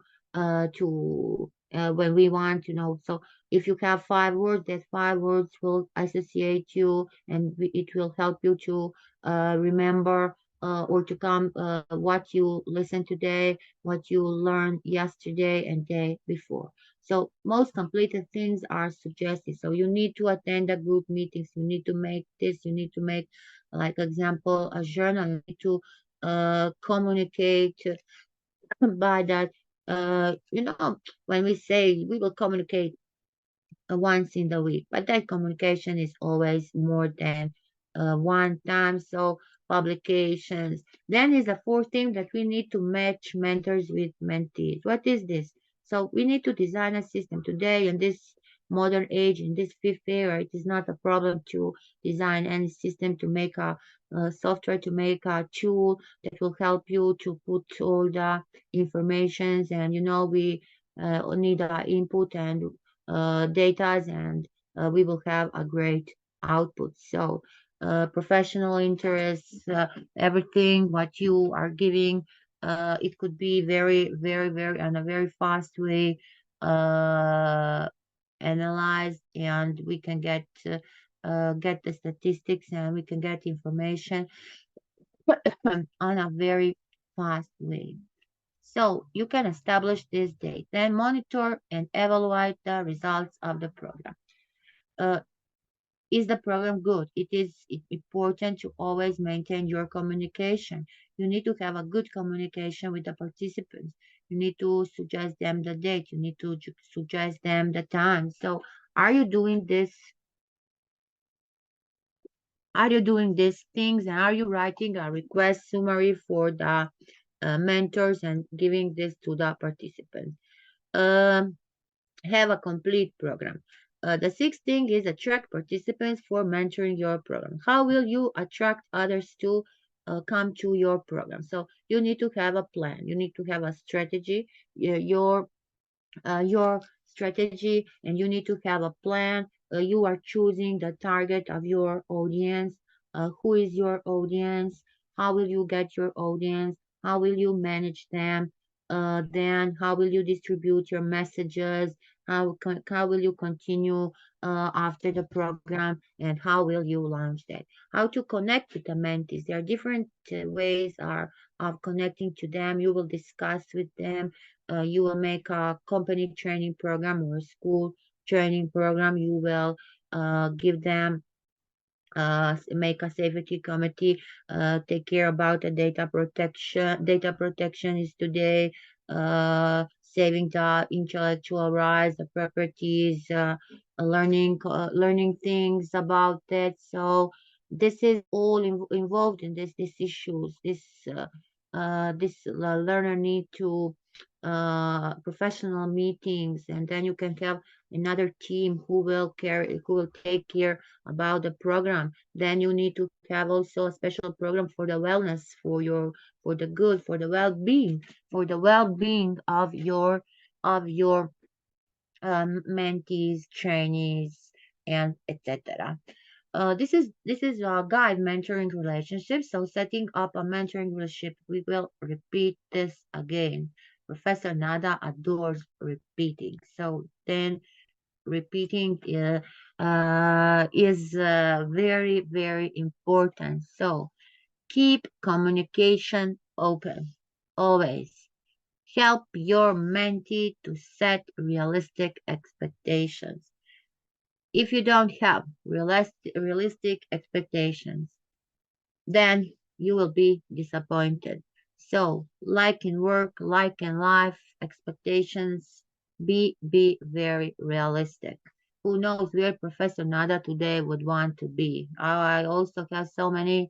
when we want to know. So if you have 5 words, that 5 words will associate you and it will help you to remember or to come what you listened today, what you learned yesterday and day before. So most completed things are suggested. So you need to attend the group meetings. You need to make this. You need to make, like example, a journal. You need to communicate by that. When we say we will communicate once in the week, but that communication is always more than one time. So publications. Then is the fourth thing that we need to match mentors with mentees. What is this? So we need to design a system today in this modern age, in this fifth era. It is not a problem to design any system to make a software, to make a tool that will help you to put all the informations and we need input and data and we will have a great output. So professional interests, everything what you are giving, it could be very, very, very in a very fast way uh, analyzed, and we can get the statistics and we can get information on a very fast way. So you can establish this date, then monitor and evaluate the results of the program. Uh, is the program good? It is important to always maintain your communication. You need to have a good communication with the participants. You need to suggest them the date. You need to suggest them the time. So are you doing this? Are you doing these things? And are you writing a request summary for the mentors and giving this to the participants? Um, have a complete program. The sixth thing is attract participants for mentoring your program. How will you attract others to come to your program? So you need to have a plan. You need to have a strategy. Your strategy, and you need to have a plan. You are choosing the target of your audience. Who is your audience? How will you get your audience? How will you manage them? Then how will you distribute your messages? How will you continue after the program? And how will you launch that? How to connect with the mentees? There are different ways of connecting to them. You will discuss with them. You will make a company training program or a school training program. You will give them make a safety committee, take care about the data protection. Data protection is today saving the intellectual rights, the properties, learning things about that. So this is all involved in these issues. This learner need to professional meetings, and then you can have another team who will take care about the program. Then you need to have also a special program for the wellness, for the good, for the well-being of your mentees, trainees, and etc. This is a guide mentoring relationship. So setting up a mentoring relationship, we will repeat this again. Professor Nada adores repeating. So then repeating is very, very important. So keep communication open. Always help your mentee to set realistic expectations. If you don't have realistic expectations, then you will be disappointed. So, like in work, like in life, expectations be very realistic. Who knows where Professor Nada today would want to be? I also have so many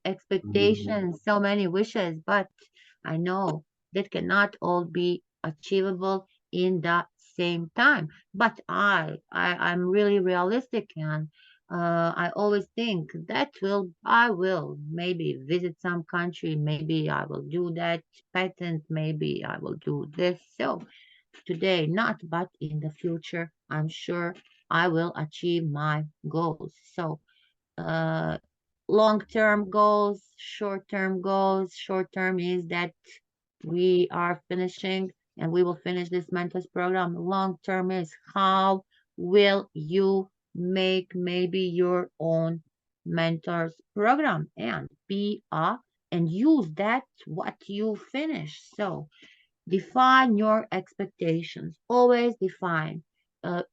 expectations, so many wishes, but I know that cannot all be achievable in the same time. But I'm really realistic, and I always think that I will maybe visit some country, maybe I will do that patent, maybe I will do this. So today, not, but in the future, I'm sure I will achieve my goals. So uh, long-term goals, short-term goals. Short-term is that we are finishing and we will finish this mentors program. Long-term is how will you make maybe your own mentors program and and use that what you finish. So define your expectations. Always define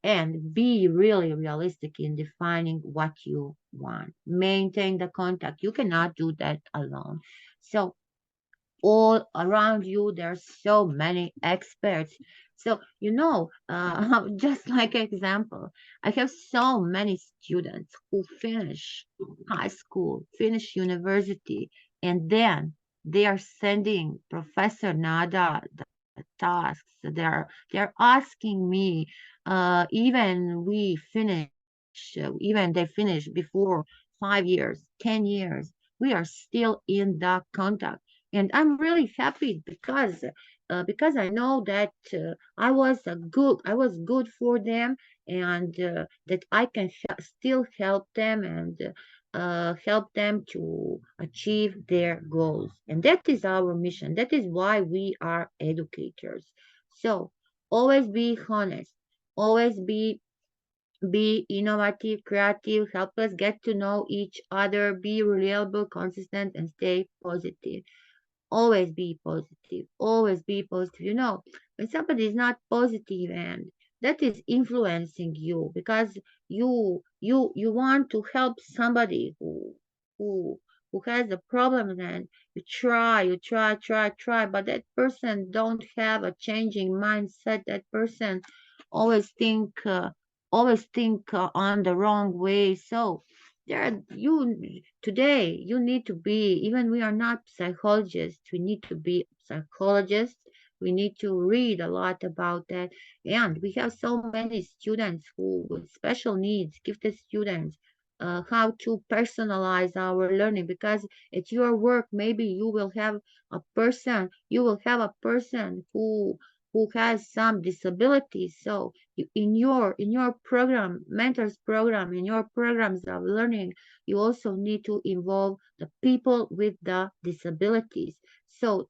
and be really realistic in defining what you want. Maintain the contact. You cannot do that alone. So all around you there's so many experts. So just like example, I have so many students who finish high school, finish university, and then they are sending Professor Nada the tasks. They're asking me, even they finish before 5 years, 10 years, we are still in the contact, and I'm really happy because I know that I was good for them, and that I can still help them and help them to achieve their goals. And that is our mission. That is why we are educators. So always be honest, always be innovative, creative, help us get to know each other, be reliable, consistent, and stay positive. Always be positive. Always be positive. When somebody is not positive, and that is influencing you because you want to help somebody who who has a problem, and you try, but that person don't have a changing mindset. That person always think uh, always think on the wrong way. So today you need to be, even we are not psychologists, we need to be psychologists. We need to read a lot about that. And we have so many students who with special needs, gifted students, how to personalize our learning, because at your work maybe you will have a person who has some disabilities. So in your program, mentors program, in your programs of learning, you also need to involve the people with the disabilities. So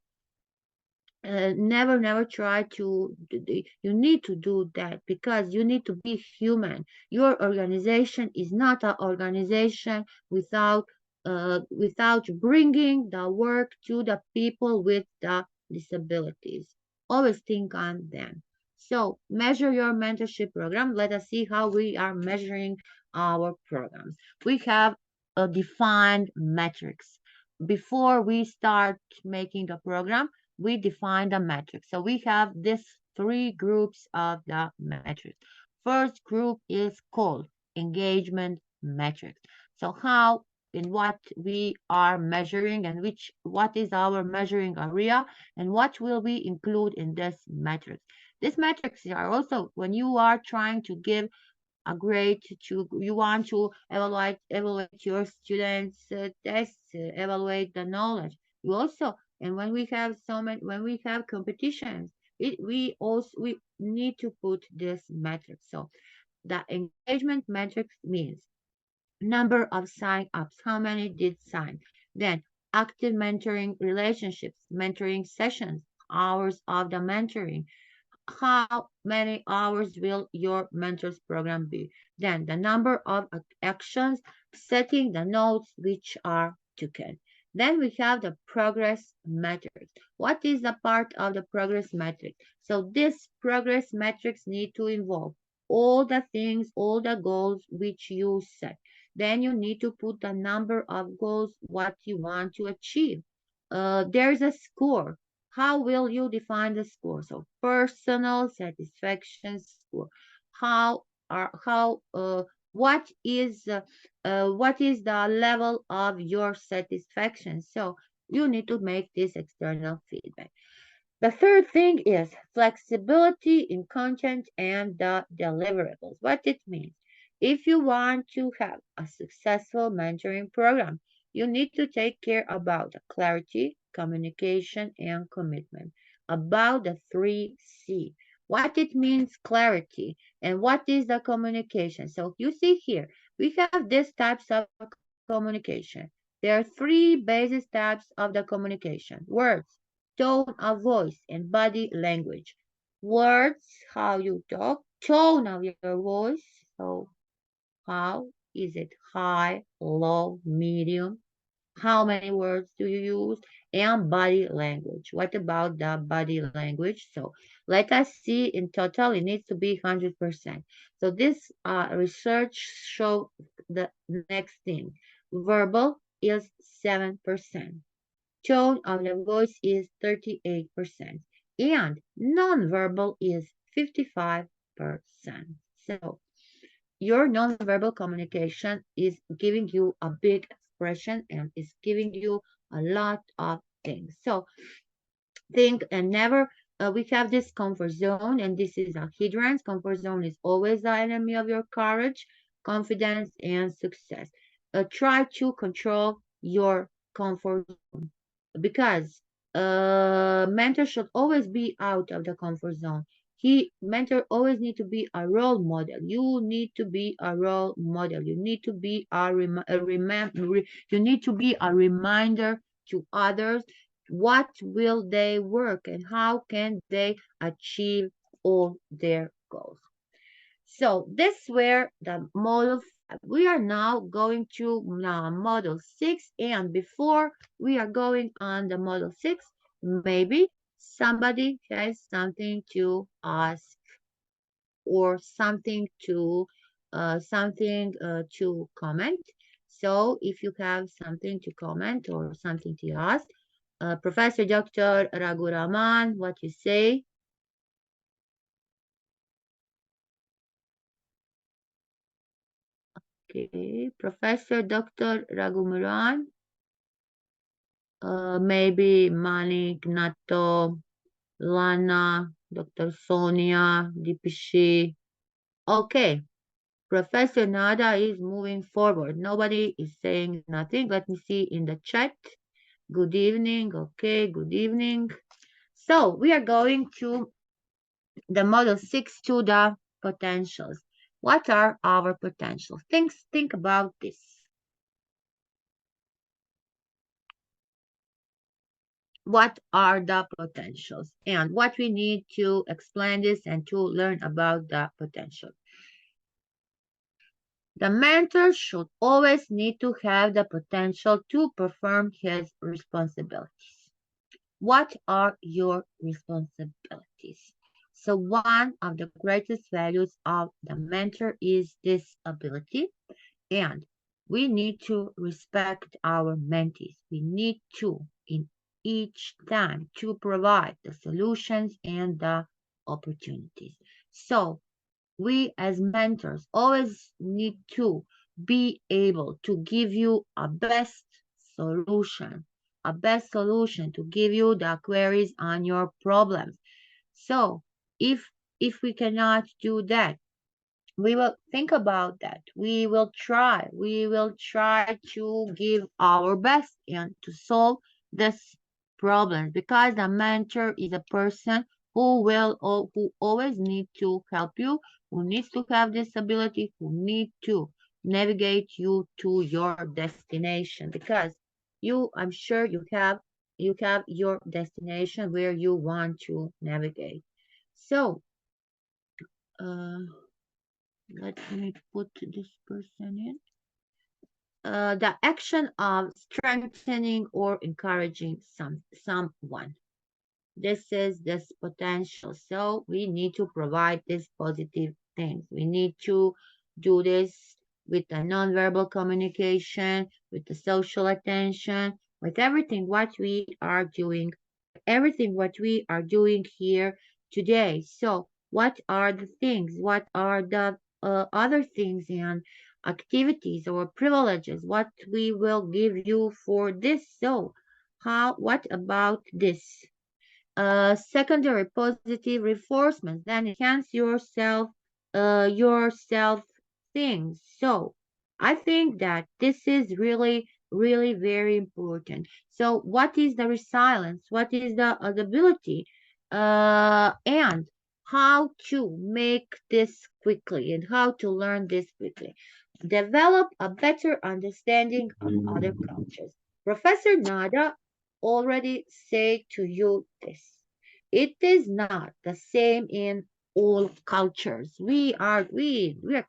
Never try to you need to do that because you need to be human. Your organization is not an organization without bringing the work to the people with the disabilities. Always think on them. So measure your mentorship program. Let us see how we are measuring our programs. We have a defined metrics before we start making a program. We define the metrics. So we have these three groups of the metrics. First group is called engagement metrics. So how in what we are measuring and what is our measuring area and what will we include in this metrics. These metrics are also when you are trying to give a grade to you want to evaluate your students tests, evaluate the knowledge. You also and when we have so many when we have competitions, we need to put this metric. So the engagement metrics means number of sign-ups, how many did sign. Then active mentoring relationships, mentoring sessions, hours of the mentoring, how many hours will your mentors program be? Then the number of actions, setting the notes which are taken. Then we have the progress metrics. What is the part of the progress metric? So this progress metrics need to involve all the things, all the goals which you set. Then you need to put the number of goals, what you want to achieve. There's a score. How will you define the score? So personal satisfaction score. How are how what is the level of your satisfaction? So you need to make this external feedback. The third thing is flexibility in content and the deliverables. What it means. If you want to have a successful mentoring program, you need to take care about the clarity, communication, and commitment. About the 3C. What it means clarity and what is the communication. So you see here, we have these types of communication. There are three basic types of the communication. Words, tone of voice, and body language. Words, how you talk, tone of your voice. So, how is it high, low, medium? How many words do you use? And body language. What about the body language? So, let us see in total, it needs to be 100%. So, this research show the next thing. Verbal is 7%. Tone of the voice is 38%, and nonverbal is 55%. So your nonverbal communication is giving you a big expression and is giving you a lot of things. So think and never we have this comfort zone, and this is a hindrance. Comfort zone is always the enemy of your courage, confidence, and success. Try to control your comfort because mentor should always be out of the comfort zone. Mentor always need to be a role model. You need to be a role model. You need to be you need to be a reminder to others what will they work and how can they achieve all their goals. So this were the model 5. We are now going to model 6, and before we are going on the model 6, maybe somebody has something to ask or something to comment. So if you have something to comment or something to ask, Professor Dr. Raguraman, what you say? Okay, Professor Dr. Raghumaran, maybe Manik, Nato, Lana, Dr. Sonia, Dipishi. Okay, Professor Nada is moving forward. Nobody is saying nothing. Let me see in the chat. Good evening. Okay, good evening. So we are going to the model 6 to the potentials. What are our potentials? Think about this. what are the potentials and what we need to explain this and to learn about the potential. The mentor should always need to have the potential to perform his responsibilities. What are your responsibilities? So one of the greatest values of the mentor is this ability, and we need to respect our mentees. We need to, in each time, to provide the solutions and the opportunities. So we as mentors always need to be able to give you solution, a best solution to give you the queries on your problems. So if if we cannot do that, we will think about that. We will try to give our best and to solve this problem because the mentor is a person who always need to help you, who needs to have this ability, who need to navigate you to your destination because I'm sure you have your destination where you want to navigate. So uh let me put this person in. The action of strengthening or encouraging someone. This is this potential. So we need to provide these positive things. We need to do this with the nonverbal communication, with the social attention, with everything what we are doing, everything what we are doing here today. So what are the things? What are the other things and activities or privileges? What we will give you for this? So what about this? Secondary positive reinforcement, then enhance yourself things. So I think that this is really, really very important. So what is the resilience? What is the ability? And how to make this quickly and how to learn this quickly. Develop a better understanding of other cultures. Professor Nada already say to you this. It is not the same in all cultures. We are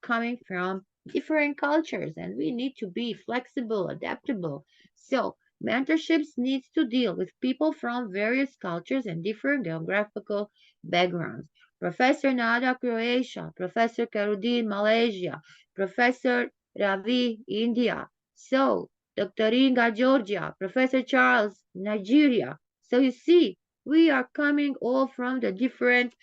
coming from different cultures and we need to be flexible, adaptable. So mentorships needs to deal with people from various cultures and different geographical backgrounds. Professor Nada, Croatia, Professor Karudin, Malaysia, Professor Ravi, India. So Dr. Inga, Georgia, Professor Charles, Nigeria. So you see, we are coming all from the different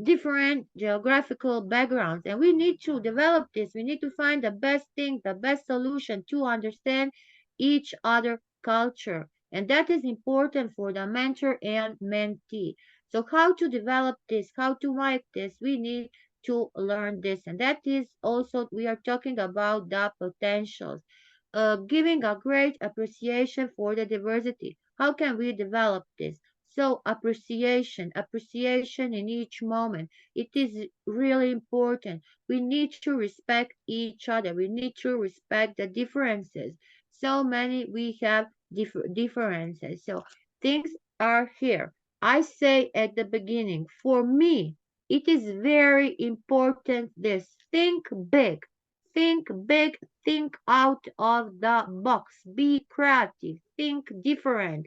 different geographical backgrounds and we need to develop this. We need to find the best thing, the best solution to understand each other culture. And that is important for the mentor and mentee. So how to develop this, how to make this, we need to learn this. And that is also, we are talking about the potentials. Giving a great appreciation for the diversity. How can we develop this? So appreciation in each moment. It is really important. We need to respect each other. We need to respect the differences. So many we have differences. So things are here. I say at the beginning, for me, it is very important this. Think big. Think big. Think out of the box. Be creative. Think different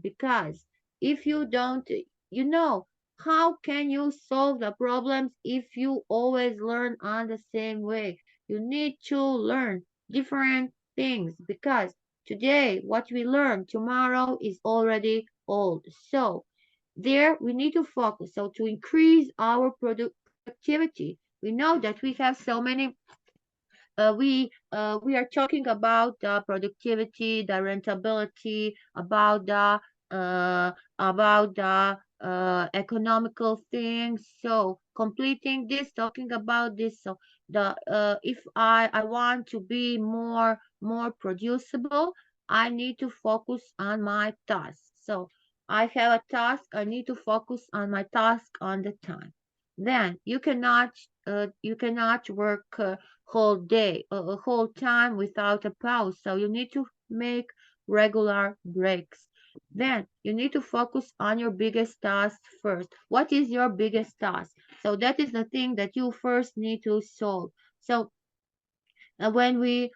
because if you don't, you know, how can you solve the problems if you always learn on the same way? You need to learn different things because today what we learn tomorrow is already old. So there we need to focus. So to increase our productivity, we know that we have so many we are talking about the productivity, the rentability, uh, about the economical things. So completing this, talking about this. So the if I want to be more producible, I need to focus on my task. So I have a task. I need to focus on my task on the time. Then you cannot work. Whole day, a whole time without a pause. So you need to make regular breaks. Then you need to focus on your biggest task first. What is your biggest task? So that is the thing that you first need to solve. So when we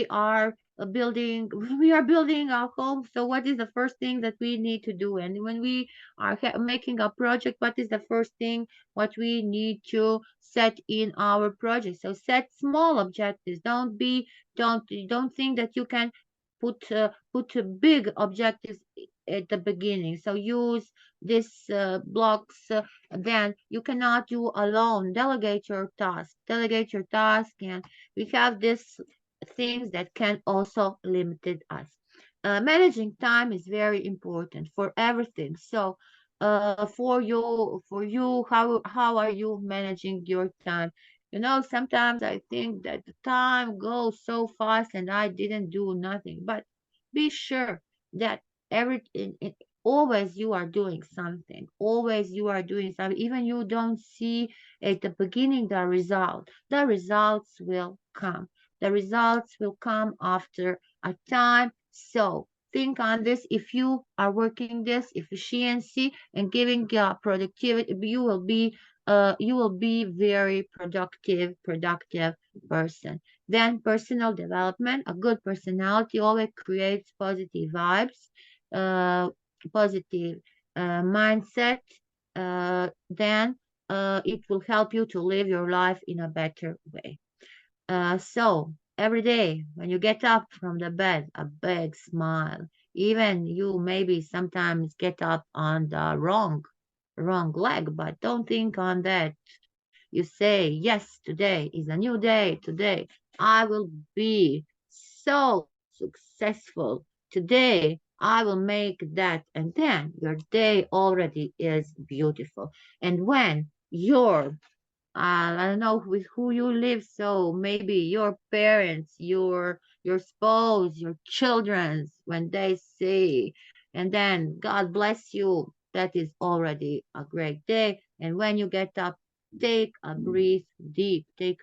are building when we are building our home, so what is the first thing that we need to do? And when we are making a project, what is the first thing what we need to set in our project? So set small objectives. Don't think that you can put big objectives at the beginning. So use this blocks. Then you cannot do alone. Delegate your task, and we have these things that can also limit us. Managing time is very important for everything. So, for you, how are you managing your time? Sometimes I think that the time goes so fast and I didn't do nothing. But be sure that every always you are doing something. Always you are doing something. Even you don't see at the beginning the result. The results will come. The results will come after a time. So think on this. If you are working this efficiency and giving productivity, you will be very productive person. Then personal development. A good personality always creates positive vibes, uh, positive mindset. Then it will help you to live your life in a better way. So every day when you get up from the bed, a big smile. Even you maybe sometimes get up on the wrong leg, but don't think on that. You say, yes, today is a new day. Today I will be so successful. Today I will make that. And then your day already is beautiful. And when your I don't know with who you live, so maybe your parents, your spouse, your children's, when they say, and then God bless you, that is already a great day. And when you get up, take a breathe deep, take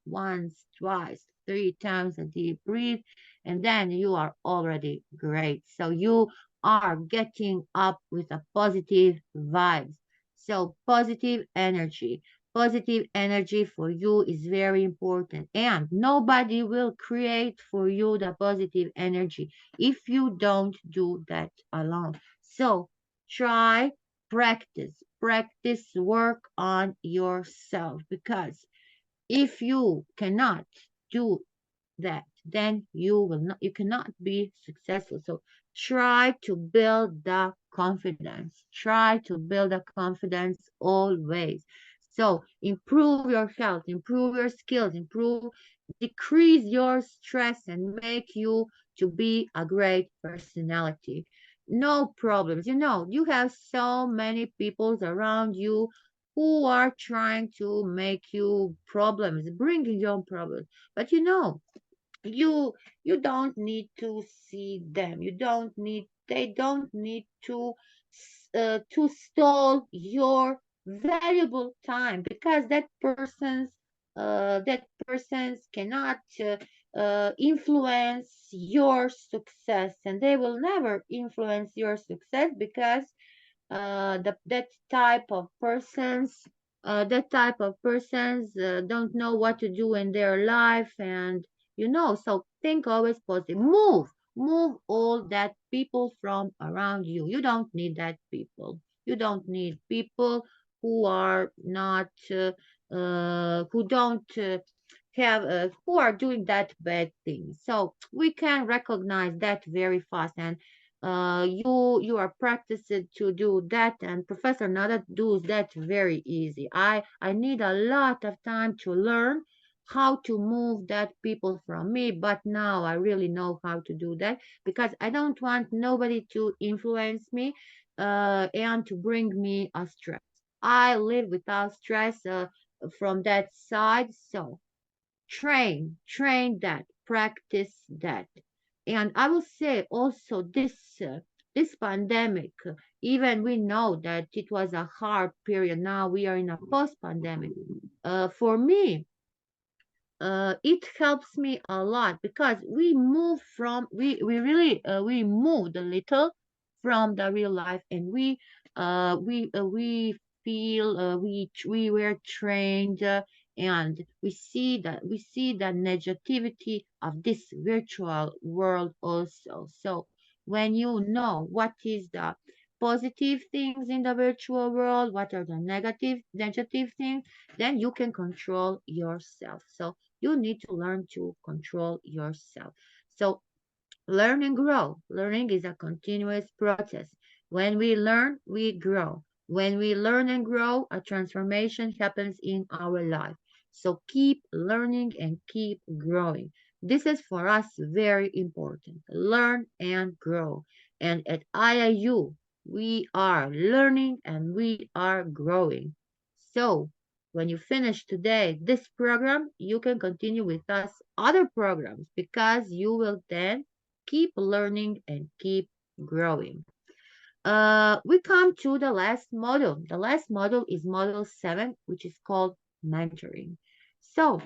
once, twice, three times a deep breathe, and then you are already great. So you are getting up with a positive vibes. So positive energy for you is very important. And nobody will create for you the positive energy if you don't do that alone. So try, practice, work on yourself, because if you cannot do that, then you cannot be successful. So try to build the confidence. Try to build the confidence always. So improve your health, improve your skills, decrease your stress, and make you to be a great personality. No problems. You have so many people around you who are trying to make you problems, bringing you problems. But you you don't need to see them. They don't need to stall your valuable time, because that persons cannot influence your success, and they will never influence your success, because that type of persons don't know what to do in their life. And so think always positive. Move all that people from around you. You don't need people who are not who don't have who are doing that bad thing. So we can recognize that very fast. And you are practicing to do that, and Professor Nada does that very easy. I need a lot of time to learn how to move that people from me, but now I really know how to do that, because I don't want nobody to influence me and to bring me a stress. I live without stress from that side. So train that, practice that. And I will say also this pandemic, even we know that it was a hard period. Now we are in a post pandemic. For me, it helps me a lot because we moved a little from the real life, and we feel we were trained, and we see the negativity of this virtual world also. So when you know what is the positive things in the virtual world, what are the negative things, then you can control yourself. So you need to learn to control yourself. So learn and grow. Learning is a continuous process. When we learn, we grow. When we learn and grow, a transformation happens in our life. So keep learning and keep growing. This is for us very important. Learn and grow. And at IIU, we are learning and we are growing. So when you finish today this program, you can continue with us other programs because you will then keep learning and keep growing. We come to the last module. The last module is module 7, which is called mentoring. So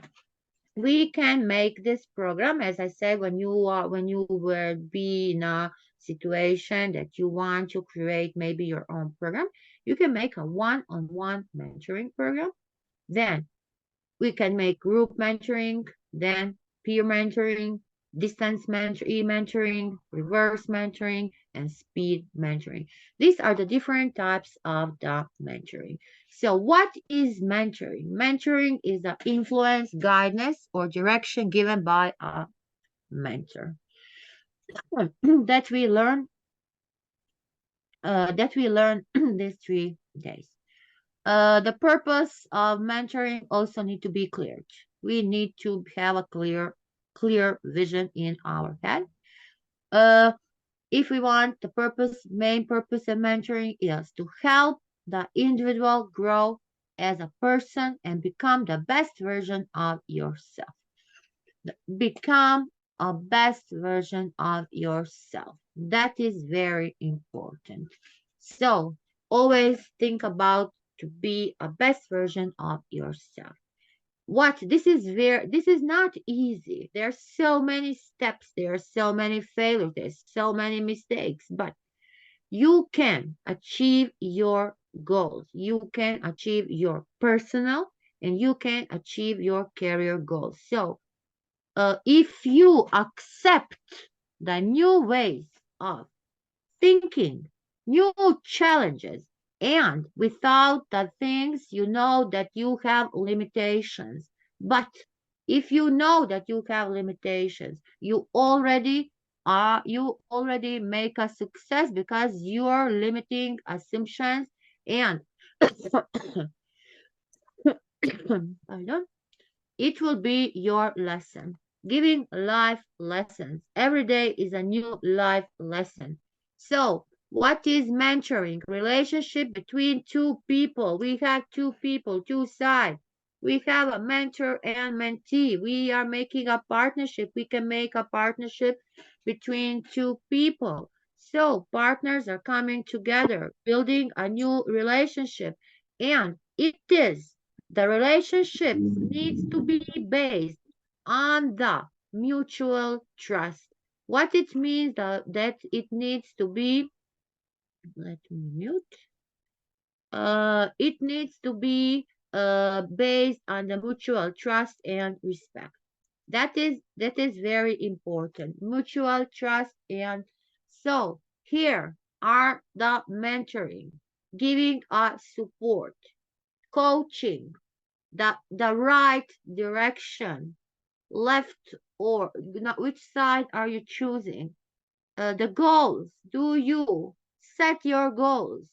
we can make this program, as I said, when you will be in a situation that you want to create maybe your own program, you can make a one-on-one mentoring program. Then we can make group mentoring, then peer mentoring, distance mentoring, reverse mentoring, and speed mentoring. These are the different types of the mentoring. So what is mentoring? Mentoring is the influence, guidance, or direction given by a mentor that we learn these 3 days. The purpose of mentoring also need to be clear. We need to have a clear vision in our head. Uh, if we want main purpose of mentoring is to help the individual grow as a person and become the best version of yourself. Become a best version of yourself. That is very important. So always think about to be a best version of yourself. This is not easy. There are so many steps, there are so many failures, there's so many mistakes, but you can achieve your goals. You can achieve your personal and you can achieve your career goals. So if you accept the new ways of thinking, new challenges, and without the things you know that you have limitations. But if you know that you have limitations, you already make a success because you are limiting assumptions and pardon, it will be your lesson. Giving life lessons. Every day is a new life lesson. So, what is mentoring? Relationship between two people. We have two people, two sides. We have a mentor and mentee. We are making a partnership. We can make a partnership between two people. So, partners are coming together, building a new relationship. And the relationship needs to be based on the mutual trust. What it means that it needs to be, let me mute. It needs to be based on the mutual trust and respect. That is very important. Mutual trust and so here are the mentoring, giving us support, coaching, the right direction, left or not, which side are you choosing? The goals. Do you set your goals?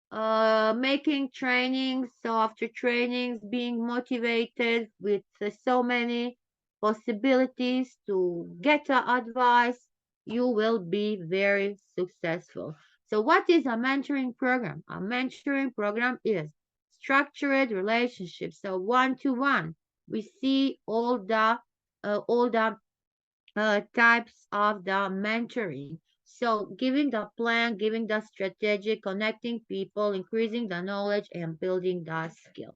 Making trainings, so after trainings, being motivated with so many possibilities to get advice, you will be very successful. So what is a mentoring program? A mentoring program is structured relationships, so one-to-one. We see all the types of the mentoring. So giving the plan, giving the strategy, connecting people, increasing the knowledge, and building the skill.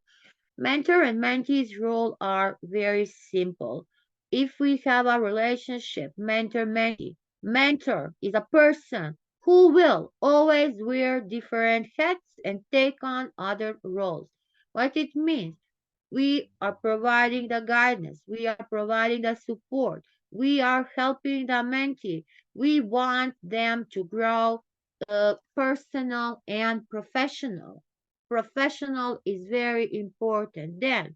Mentor and mentee's role are very simple. If we have a relationship, mentor-mentee, mentor is a person who will always wear different hats and take on other roles. What it means, we are providing the guidance, we are providing the support, we are helping the mentee. We want them to grow personal and professional. Professional is very important. Then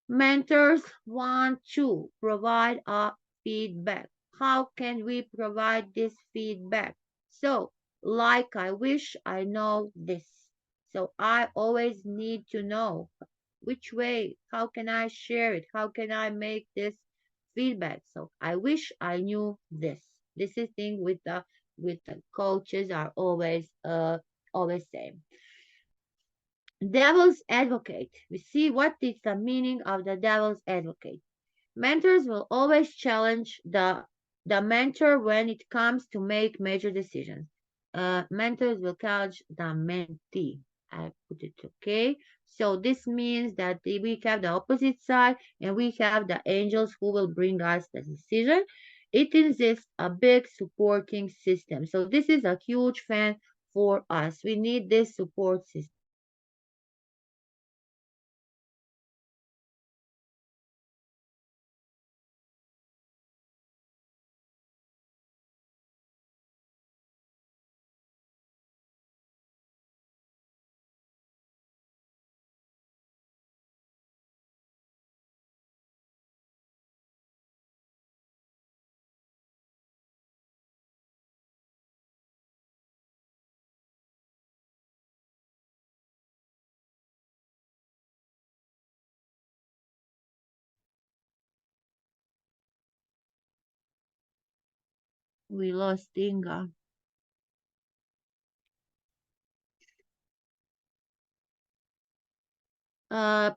mentors want to provide a feedback. How can we provide this feedback? So, like I wish I know this. So I always need to know which way, how can I share it? How can I make this feedback? So I wish I knew this. This is thing with the coaches are always same. Devil's advocate. We see what is the meaning of the devil's advocate. Mentors will always challenge the mentor when it comes to make major decisions. Mentors will challenge the mentee. I put it okay. So this means that we have the opposite side and we have the angels who will bring us the decision. It is a big supporting system. So this is a huge fan for us. We need this support system. We lost Inga.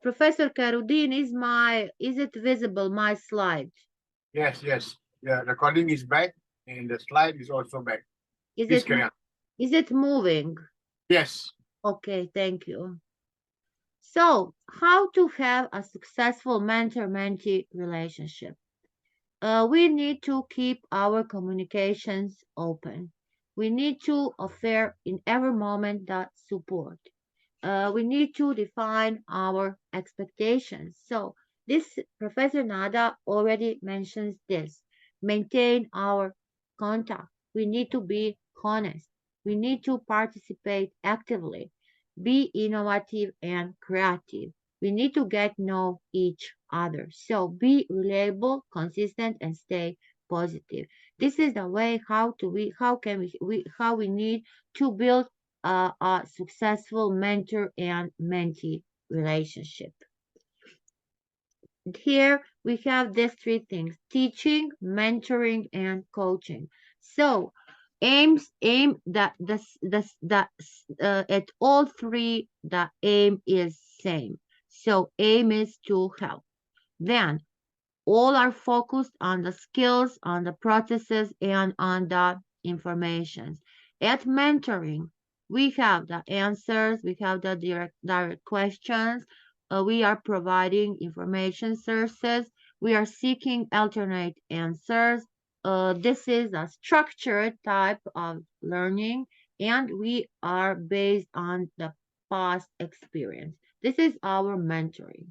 Professor Karudin, is it visible, my slide? Yes, yes. The recording is back and the slide is also back. Is Please it, carry on. is it moving? Yes. Okay, thank you. So, how to have a successful mentor-mentee relationship? We need to keep our communications open. We need to offer in every moment that support. We need to define our expectations. So this Professor Nada already mentions this. Maintain our contact. We need to be honest. We need to participate actively. Be innovative and creative. We need to get know each other. So be reliable, consistent, and stay positive. This is the way how we need to build a successful mentor and mentee relationship. Here we have these three things: teaching, mentoring, and coaching. So aim the at all three the aim is same. So aim is to help. Then all are focused on the skills, on the processes, and on the informations. At mentoring, we have the answers, we have the direct questions, we are providing information sources, we are seeking alternate answers. This is a structured type of learning, and we are based on the past experience. This is our mentoring.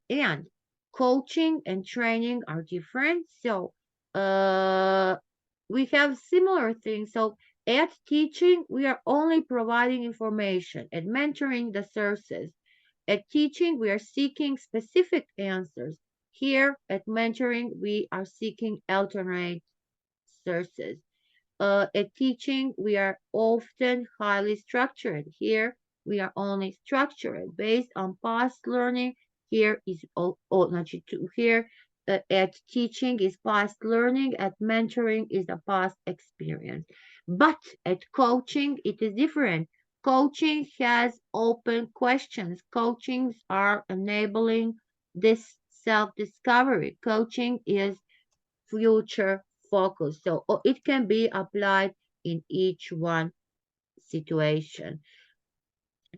And coaching and training are different. So we have similar things. So at teaching, we are only providing information. At mentoring, the sources. At teaching, we are seeking specific answers. Here at mentoring, we are seeking alternate sources. At teaching, we are often highly structured. Here, we are only structured based on past learning. Here is here at teaching is past learning. At mentoring is the past experience. But at coaching, it is different. Coaching has open questions. Coachings are enabling this self-discovery. Coaching is future focus. So it can be applied in each one situation.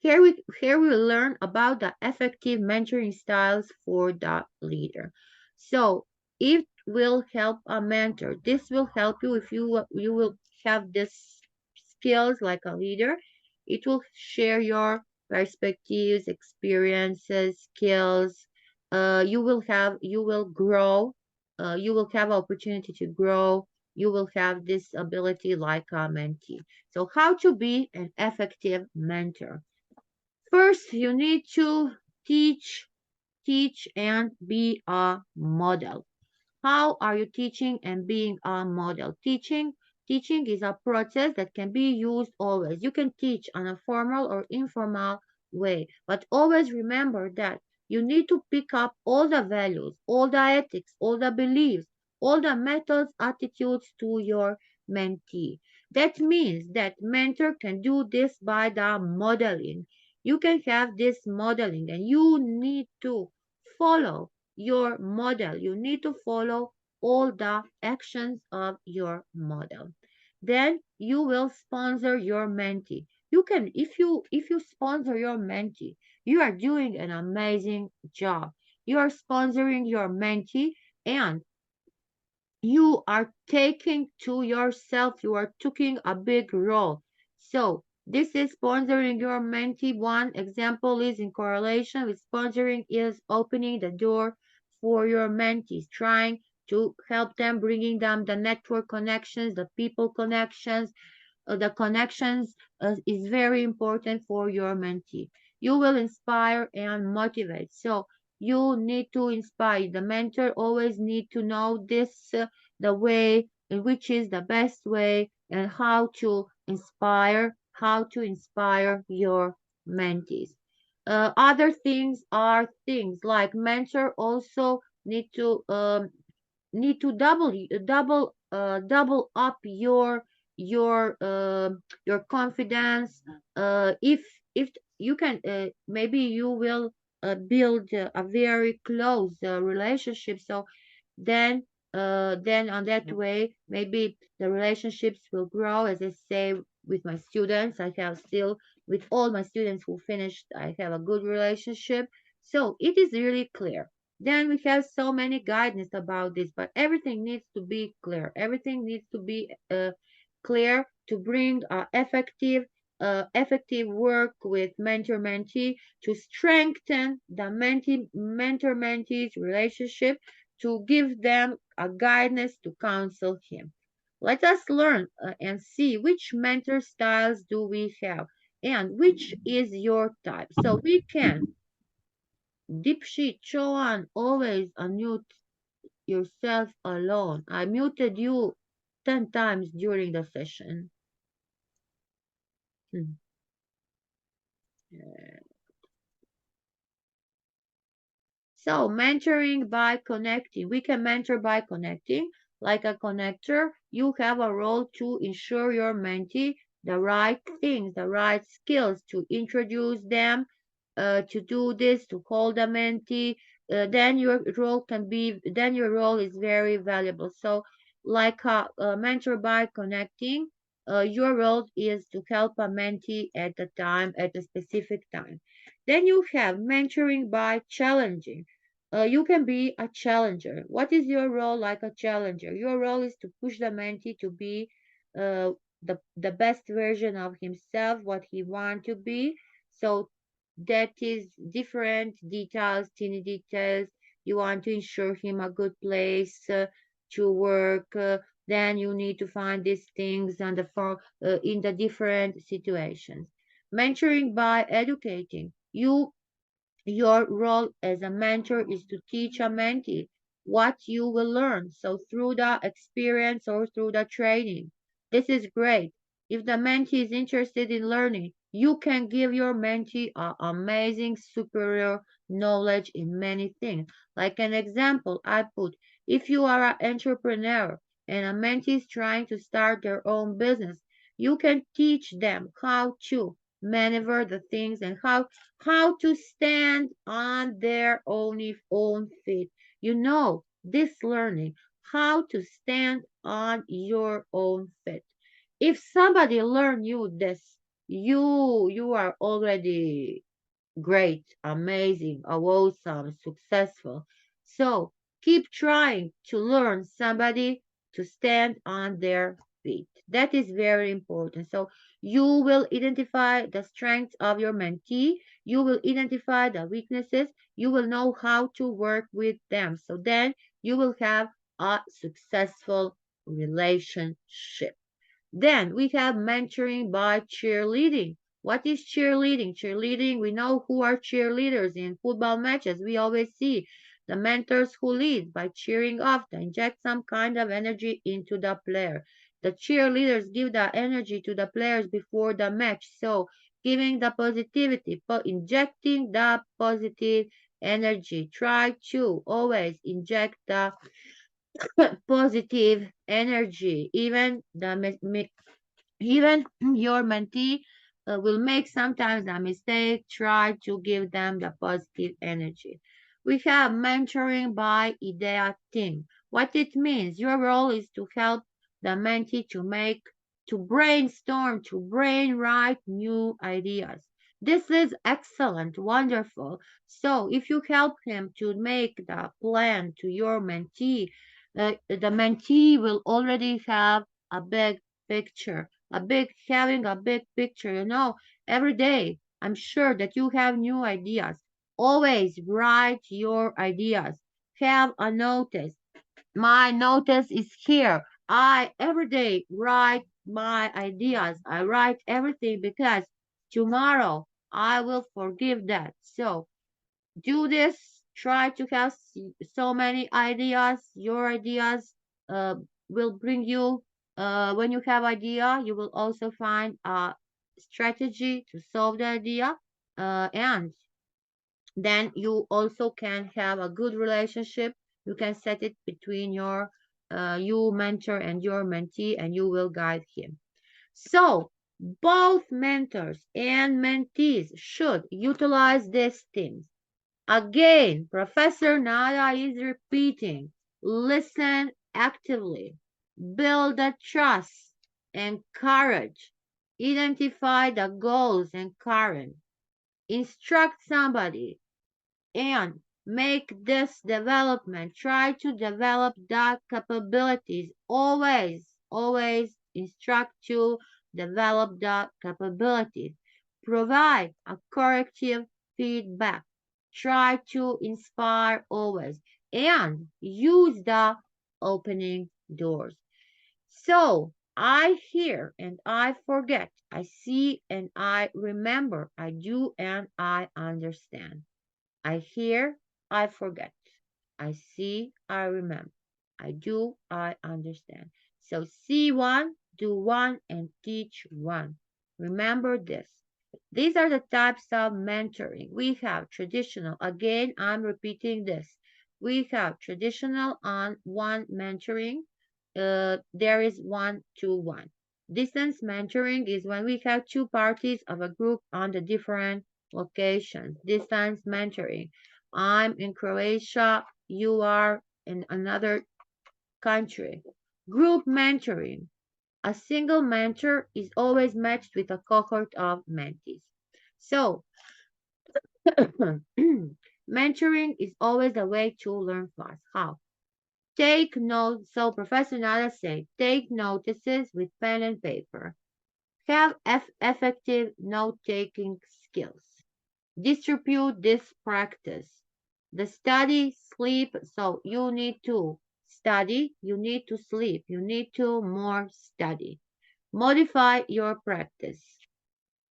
Here we learn about the effective mentoring styles for the leader. So it will help a mentor. This will help you if you will have this skills like a leader. It will share your perspectives, experiences, skills. You will grow. You will have opportunity to grow. You will have this ability like a mentee. So how to be an effective mentor? First, you need to teach, teach and be a model. How are you teaching and being a model? Teaching is a process that can be used always. You can teach on a formal or informal way, but always remember that you need to pick up all the values, all the ethics, all the beliefs, all the methods, attitudes to your mentee. That means that mentor can do this by the modeling. You can have this modeling and you need to follow your model. You need to follow all the actions of your model. Then you will sponsor your mentee. You can, if you sponsor your mentee, you are doing an amazing job. You are sponsoring your mentee and you are taking to yourself, you are taking a big role. So this is sponsoring your mentee. One example is in correlation with sponsoring is opening the door for your mentees, trying to help them, bringing them the network connections, the people connections, the connections is very important for your mentee. You will inspire and motivate. So you need to inspire. The mentor always need to know this, the way in which is the best way and how to inspire your mentees. Other things are things like mentor also need to double up your confidence. If you can, maybe you will build a very close relationship. So then on that way, maybe the relationships will grow. As I say, with my students, I have still with all my students who finished, I have a good relationship. So it is really clear. Then we have so many guidance about this, but everything needs to be clear. Everything needs to be clear to bring effective work with mentor-mentee to strengthen the mentor-mentee's relationship, to give them a guidance to counsel him. Let us learn and see which mentor styles do we have and which is your type. So we can Dipshit, Choan, always unmute yourself alone. I muted you 10 times during the session. Hmm. So mentoring by connecting. We can mentor by connecting. Like a connector, you have a role to ensure your mentee the right things, the right skills to introduce them to do this, to hold a mentee. Then your role is very valuable. So like a mentor by connecting, your role is to help a mentee at a specific time. Then you have mentoring by challenging. You can be a challenger. What is your role like a challenger? Your role is to push the mentee to be uh, the best version of himself, what he wants to be. So that is different details, teeny details. You want to ensure him a good place to work. Then you need to find these things in the different situations. Mentoring by educating. Your role as a mentor is to teach a mentee what you will learn. So through the experience or through the training. This is great. If the mentee is interested in learning, you can give your mentee amazing superior knowledge in many things. Like an example I put, if you are an entrepreneur and a mentee is trying to start their own business, you can teach them how to maneuver the things and how to stand on their own feet. You know, this learning, how to stand on your own feet. If somebody learn you this, You are already great, amazing, awesome, successful. So keep trying to learn somebody to stand on their feet. That is very important. So you will identify the strengths of your mentee. You will identify the weaknesses. You will know how to work with them. So then you will have a successful relationship. Then we have mentoring by cheerleading. What is cheerleading? Cheerleading, we know who are cheerleaders in football matches. We always see the mentors who lead by cheering off, to inject some kind of energy into the player. The cheerleaders give the energy to the players before the match. So giving the positivity, injecting the positive energy. Try to always inject the positive energy. Even your mentee will make sometimes a mistake. Try to give them the positive energy. We have mentoring by idea team. What it means, your role is to help the mentee to brainstorm, to brainwrite new ideas. This is excellent, wonderful. So if you help him to make the plan to your mentee, the mentee will already have a big picture, having a big picture, every day. I'm sure that you have new ideas. Always write your ideas. Have a notice. My notice is here. I every day write my ideas. I write everything because tomorrow I will forgive that. So do this. Try to have so many ideas. Your ideas uh, will bring you, when you have idea, you will also find a strategy to solve the idea. And then you also can have a good relationship. You can set it between you mentor and your mentee, and you will guide him. So both mentors and mentees should utilize these themes. Again, Professor Nada is repeating, listen actively, build the trust and courage, identify the goals and current, instruct somebody, and make this development. Try to develop the capabilities. Always instruct to develop the capabilities. Provide a corrective feedback. Try to inspire always. And use the opening doors. So I hear and I forget. I see and I remember. I do and I understand. I hear, I forget. I see, I remember. I do, I understand. So see one, do one, and teach one. Remember this. These are the types of mentoring. We have traditional. Again, I'm repeating this. We have traditional on one mentoring. There is 1-to-1. Distance mentoring is when we have two parties of a group on the different locations. Distance mentoring. I'm in Croatia, you are in another country. Group mentoring. A single mentor is always matched with a cohort of mentees. So, mentoring is always a way to learn fast. How? Take notes. So, Professor Nada said, take notices with pen and paper. Have effective note-taking skills. Distribute this practice. The study, sleep. So you need to study, you need to sleep, you need to more study. Modify your practice.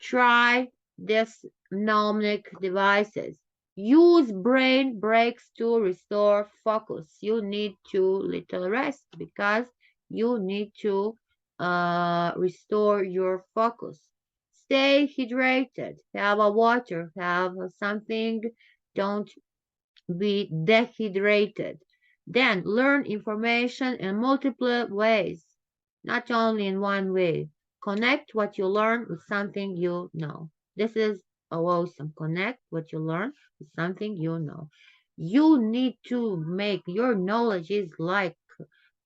Try this mnemonic devices. Use brain breaks to restore focus. You need to little rest because you need to restore your focus. Stay hydrated. Have a water. Have something. Don't be dehydrated. Then learn information in multiple ways, not only in one way. Connect what you learn with something you know. This is awesome. Connect what you learn with something you know. You need to make your knowledge is like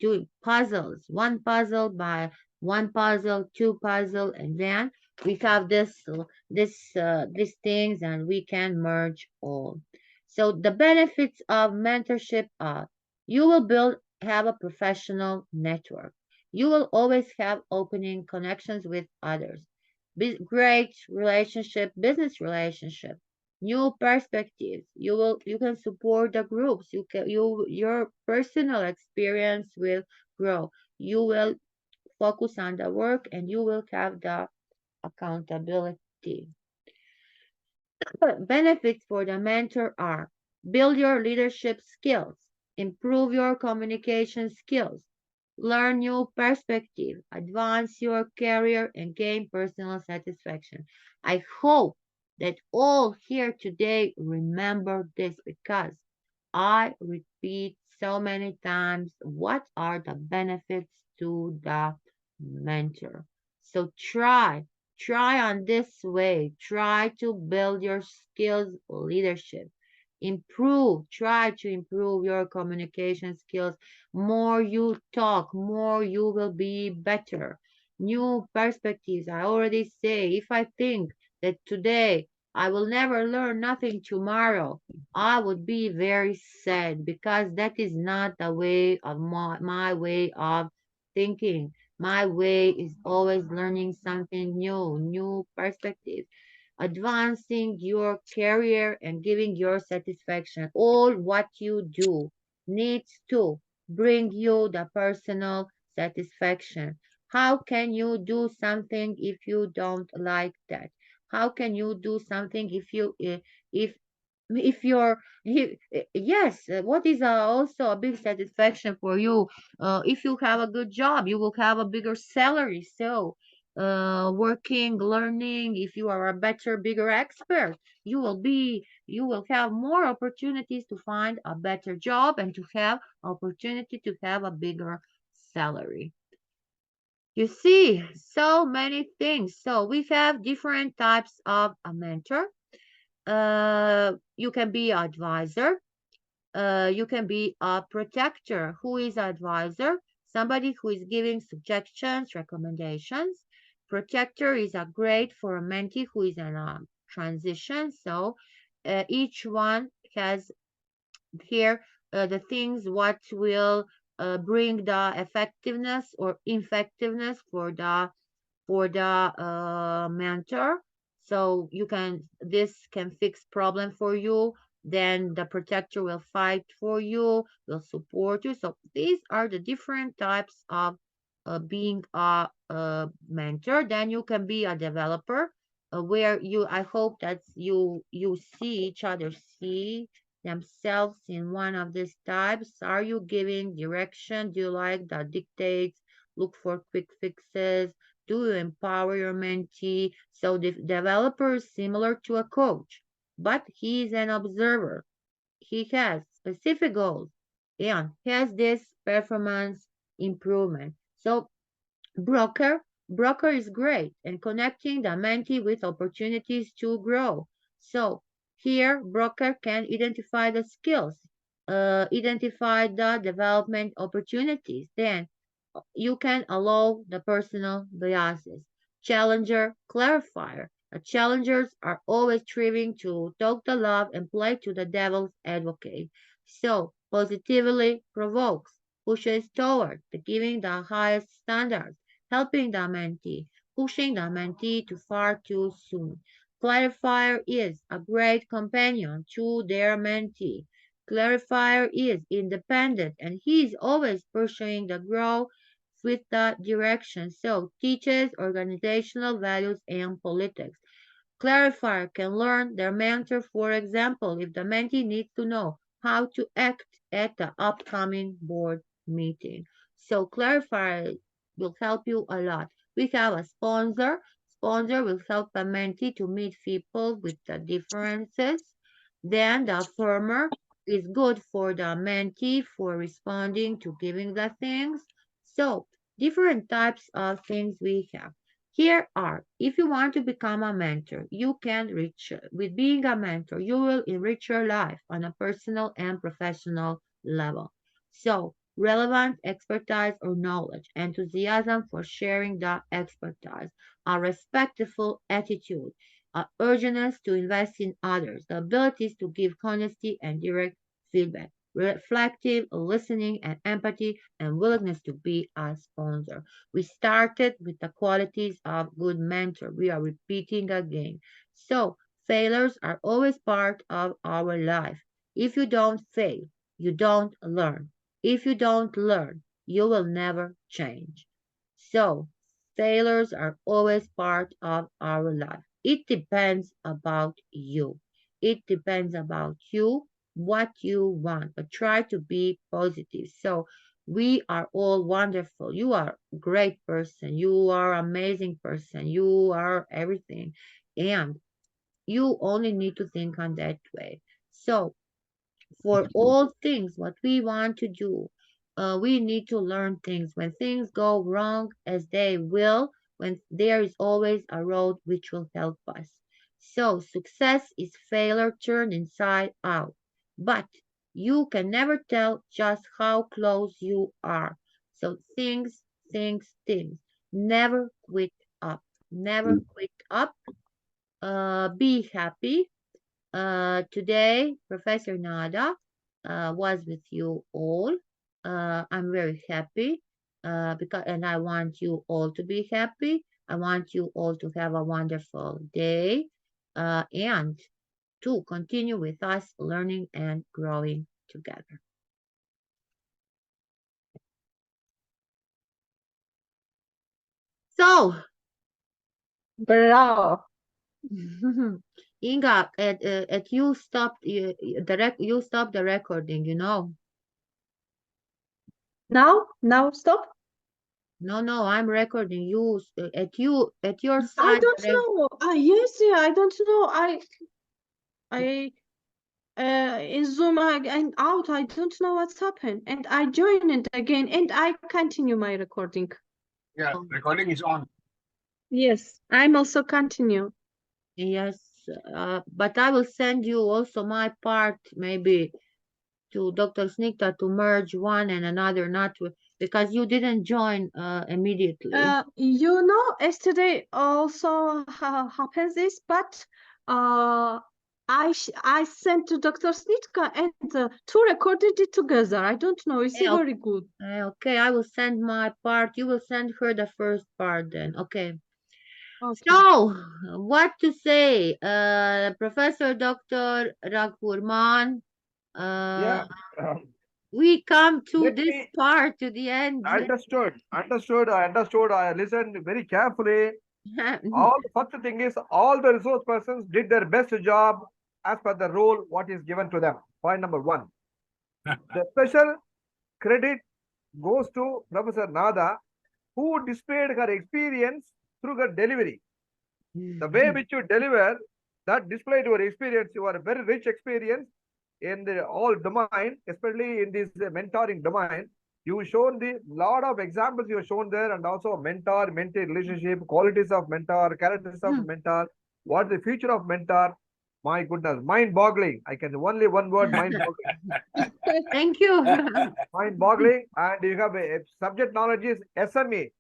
doing puzzles. One puzzle by one puzzle, two puzzle, and then we have these things and we can merge all. So the benefits of mentorship are you will have a professional network. You will always have opening connections with others. Great relationship, business relationship, new perspectives. You can support the groups. Your personal experience will grow. You will focus on the work and you will have the accountability. Benefits for the mentor are build your leadership skills, improve your communication skills, learn new perspective, advance your career, and gain personal satisfaction. I hope that all here today remember this because I repeat so many times what are the benefits to the mentor. So try on this way. Try to build your skills leadership. Try to improve your communication skills. More you talk, more you will be better. New perspectives. I already say, if I think that today I will never learn nothing tomorrow, I would be very sad because that is not the way of my way of thinking. My way is always learning something new perspectives, advancing your career and giving your satisfaction. All what you do needs to bring you the personal satisfaction. How can you do something if you don't like that? How can you do something if you're yes, what is also a big satisfaction for you, if you have a good job you will have a bigger salary, so working, learning, if you are a better, bigger expert, you will have more opportunities to find a better job and to have opportunity to have a bigger salary. You see, so many things. So we have different types of a mentor. You can be advisor. You can be a protector. Who is advisor? Somebody who is giving suggestions, recommendations. Protector is a great for a mentee who is in a transition. So each one has here the things what will bring the effectiveness or effectiveness for the mentor. So this can fix problem for you. Then the protector will fight for you, will support you. So these are the different types of being a mentor. Then you can be a developer, where I hope that you see each other see themselves in one of these types. Are you giving direction? Do you like the dictates? Look for quick fixes. Do you empower your mentee? So the developer is similar to a coach, but he is an observer. He has specific goals and has this performance improvement. So broker, broker is great in connecting the mentee with opportunities to grow. So here, broker can identify the skills, identify the development opportunities. Then you can allow the personal biases. Challenger, clarifier. Challengers are always striving to talk the love and play to the devil's advocate. So, positively provokes, pushes toward the giving the highest standards, helping the mentee, pushing the mentee too far too soon. Clarifier is a great companion to their mentee. Clarifier is independent and he is always pursuing the growth with the direction. So teaches organizational values and politics. Clarifier can learn their mentor, for example, if the mentee needs to know how to act at the upcoming board meeting. So clarifier will help you a lot. We have a sponsor. Sponsor will help the mentee to meet people with the differences. Then the affirmer is good for the mentee for responding to giving the things. So different types of things we have. Here are, if you want to become a mentor, you can reach, with being a mentor, you will enrich your life on a personal and professional level. So relevant expertise or knowledge, enthusiasm for sharing the expertise, a respectful attitude, a urgency to invest in others, the abilities to give honesty and direct feedback, reflective listening and empathy, and willingness to be a sponsor. We started with the qualities of good mentor. We are repeating again. So, failures are always part of our life. If you don't fail, you don't learn. If you don't learn, you will never change. So, failures are always part of our life. It depends about you. It depends about you, what you want, but try to be positive. So, we are all wonderful. You are a great person. You are amazing person. You are everything. And you only need to think on that way. So, for all things, what we want to do, we need to learn things. When things go wrong, as they will, when there is always a road which will help us. So, success is failure turned inside out. But you can never tell just how close you are. So, things. Never quit up. Never quit up. Be happy. Today, Professor Nada was with you all. I'm very happy because, and I want you all to be happy. I want you all to have a wonderful day and to continue with us learning and growing together. So, Bravo. Inga, at you stopped you stopped the recording, you know. Now stop. No, I'm recording you at your I side. don't know. Yes, yeah, I don't know. I in Zoom and out. I don't know what's happened. And I join it again and I continue my recording. Yeah, recording is on. Yes, I'm also continue. Yes, but I will send you also my part maybe to Dr. Snikta to merge one and another, not to, because you didn't join immediately. You know, yesterday also happens this, but I sent to Dr. Snitka and two recorded it together. I don't know. It's Yeah, very good. okay, I will send my part. You will send her the first part then. Okay. Okay. So, what to say? Professor Dr. Raghurman, Yeah, we come to let this me part, to the end. understood. I understood. I listened very carefully. All the first thing is all the resource persons did their best job as per the role what is given to them. Point number one. The special credit goes to Professor Nada, who displayed her experience through her delivery. The way which you deliver, that displayed your experience, your very rich experience in the all domain, especially in this mentoring domain. You shown the lot of examples you have shown there, and also mentor-mentee relationship, qualities of mentor, characters of mentor, what the future of mentor. My goodness, mind-boggling. I can only one word, mind-boggling. Thank you. Mind-boggling, and you have a subject knowledge is SME.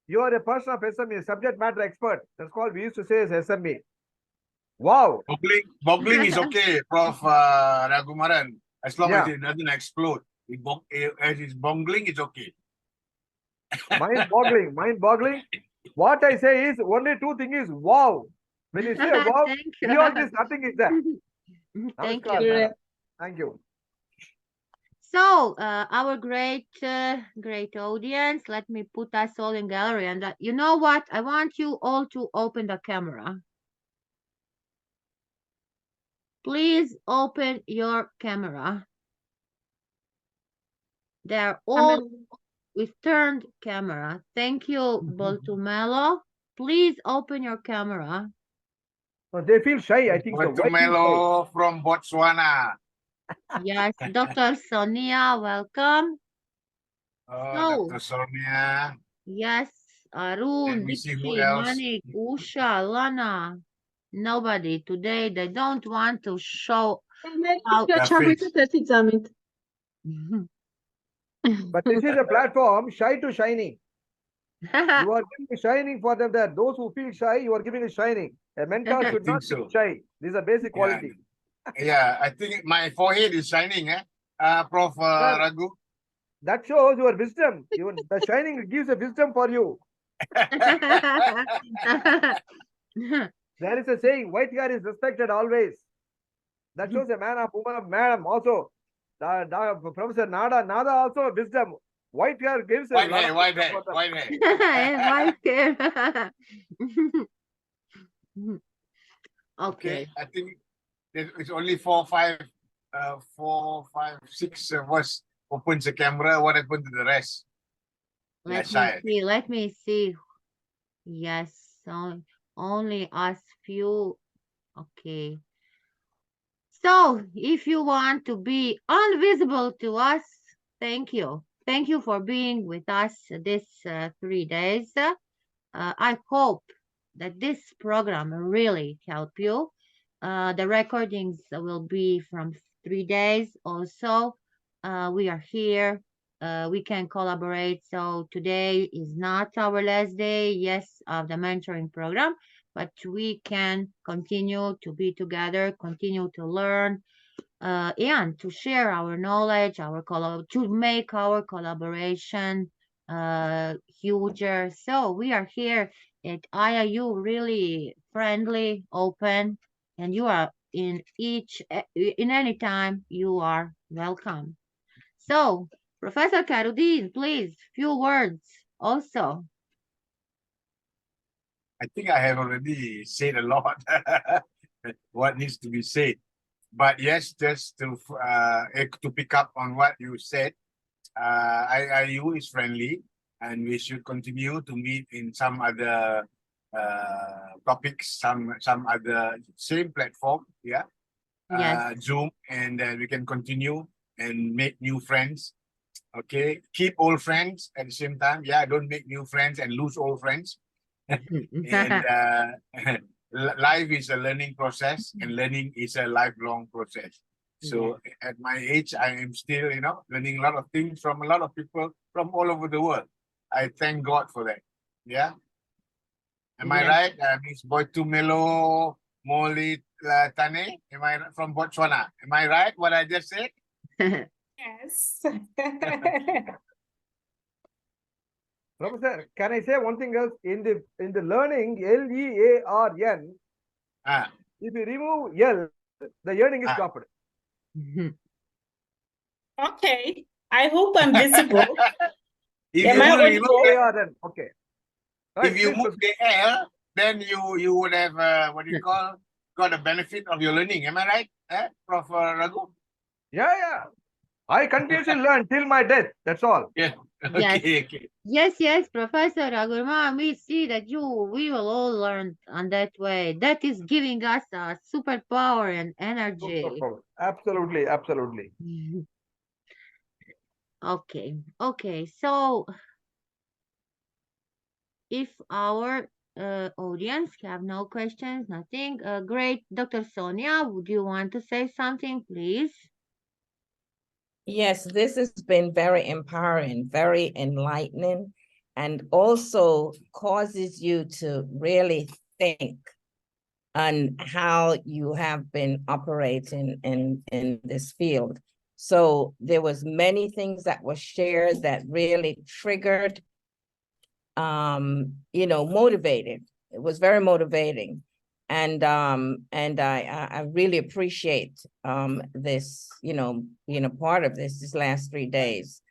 You are a person of SME, subject matter expert. That's called we used to say as SME. Wow. Boggling is okay, Prof. Ragumaran, as long as Yeah. it doesn't explode. As it's bungling, it's okay. Mind-boggling. What I say is only two things is wow. When you say wow, Thank you. beyond this nothing is there. Thank Namaskar, you. madam. Thank you. So, our great audience, let me put us all in gallery. And you know what? I want you all to open the camera. Please open your camera. They're all with turned camera. Thank you, Boltumelo. Please open your camera. They feel shy, I think so. Why feel shy? Guatemala from Botswana. Yes, Dr. Sonia, welcome. Oh, Dr. Sonia. Yes, Arun, Let me see who Dixie, else. Manik, Usha, Lana. Nobody today. They don't want to show out. Their face. But But this is a platform shy to shining. You are giving a shining for them there. Those who feel shy, you are giving a shining. A mentor should think not so. be shy. This is a basic quality. Yeah, I think my forehead is shining, Prof. Sir, Raghu. that shows your wisdom. Even the shining gives a wisdom for you. There is a saying, white hair is respected always. That shows a man of woman of madam also. Professor Nada also wisdom. White hair gives a White lot hair, of white wisdom hair, for them. white hair. White hair. Okay. I think it's only 4, 5, 6 of us opens the camera. What happened to the rest? Yeah, Let me shy. see. Let me see. Yes, only us few. Okay. So, if you want to be invisible to us, thank you. Thank you for being with us this 3 days. I hope that this program really help you. The recordings will be from 3 days also. We are here. We can collaborate. So today is not our last day, yes, of the mentoring program, but we can continue to be together, continue to learn, and to share our knowledge, to make our collaboration huger. So we are here at IIU, really friendly, open, and you are in any time you are welcome. So, Professor Karudin, please, few words also. I think I have already said a lot what needs to be said. But yes, just to pick up on what you said, IIU is friendly, and we should continue to meet in some other topics, some other same platform, yeah, Yes. Zoom, and we can continue and make new friends. Okay, keep old friends at the same time. Yeah, don't make new friends and lose old friends. And life is a learning process, and learning is a lifelong process. So at my age, I am still, learning a lot of things from a lot of people from all over the world. I thank God for that. Yeah. Am I Yes. right? Miss Boitumelo Moli Tane? Am I from Botswana? Am I right? What I just said? Yes. Professor, can I say one thing else? In the learning, LEARN, Ah, if you remove L, the yearning is stopped. Okay. I hope I'm visible. if Am you I remove audible? LEARN. Okay. Right, if you please move the L, then you would have got the benefit of your learning. Am I right, Prof. Raghu? Yeah. I continuously learn till my death. That's all. Yeah. Yes. Okay. Yes, Professor Agurma, we see that we will all learn on that way. That is giving us a superpower and energy. Absolutely. Okay. So, if our audience have no questions, nothing, great. Dr. Sonia, would you want to say something, please? Yes, this has been very empowering, very enlightening, and also causes you to really think on how you have been operating in this field. So there was many things that were shared that really triggered, motivated. It was very motivating. And I really appreciate this, being a part of this last 3 days.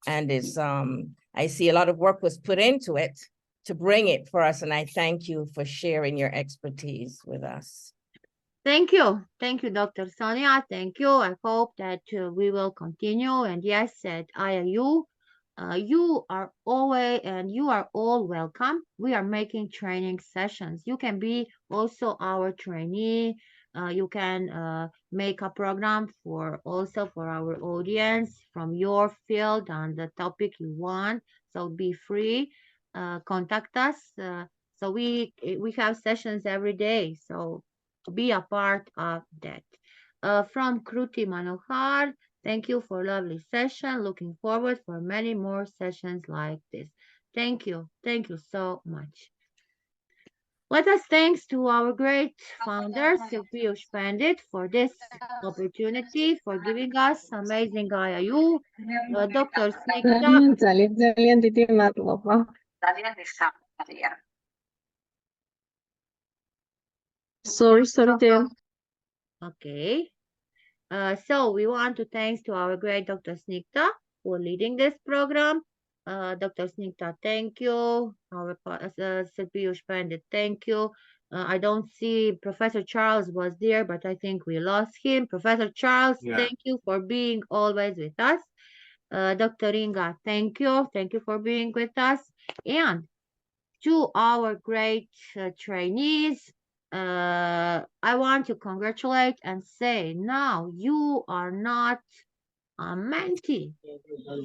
And it's I see a lot of work was put into it to bring it for us. And I thank you for sharing your expertise with us. Thank you, Dr. Sonia. Thank you. I hope that we will continue. And yes, at IIU, you are all welcome. We are making training sessions. You can be also our trainee. You can make a program for our audience from your field on the topic you want. So be free. Contact us. So we have sessions every day. So be a part of that. From Kruti Manohar, Thank you for lovely session. Looking forward for many more sessions like this. Thank you. Thank you so much. Let us thanks to our great founder, Silpiusz Pandit, for this opportunity, for giving us amazing IIU. Dr. Snikta. ძალიან დიდი მადლობა. Sorry, dear. Okay. So we want to thanks to our great Dr. Snikta for leading this program. Dr. Snikta, thank you. Our Silpiusz Pandit, thank you. I don't see Professor Charles was there, but I think we lost him. Professor Charles, thank you for being always with us. Dr. Inga, thank you. Thank you for being with us. And to our great trainees, I want to congratulate and say, now you are not a mentee,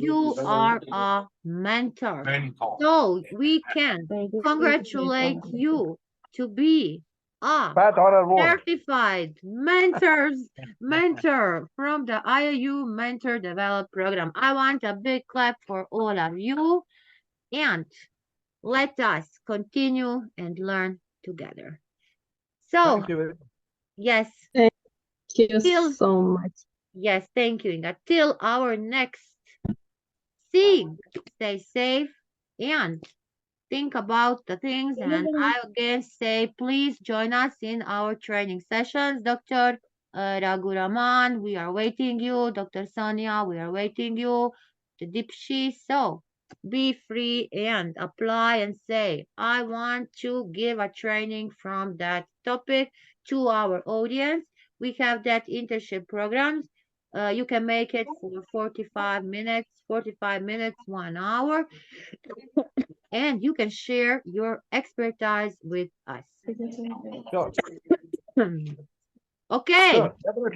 you are a mentor. So we can congratulate you to be a Pat on our wall. certified mentor from the IIU Mentor Develop Program. I want a big clap for all of you, and let us continue and learn together. So, Thank you very much. yes, Thank you Till- so much. yes, thank you, Inga. Till our next scene, stay safe and think about the things. And I again say, please join us in our training sessions. Dr. Raghuraman, we are waiting you. Dr. Sonia, we are waiting you. The Dipshi. So be free and apply and say, I want to give a training from that topic to our audience. We have that internship programs. You can make it for 45 minutes, 1 hour, and you can share your expertise with us. Sure. Okay. Sure.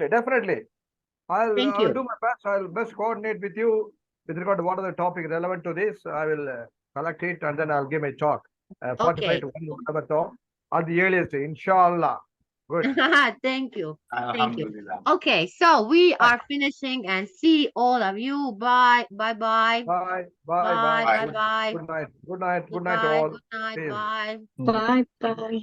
Definitely. Thank I'll you. do my best. I'll best coordinate with you with regard to what are the topic relevant to this. I will collect it and then I'll give a talk. 45 Okay. to 1 whatever talk at the earliest, inshallah. Good. Thank you. Thank you. Okay, so we are finishing and see all of you. Bye. Bye bye. Bye. Bye. Bye Good bye. night. Good night. Good night to Goodbye. all. Good night. See you. Bye. Bye bye.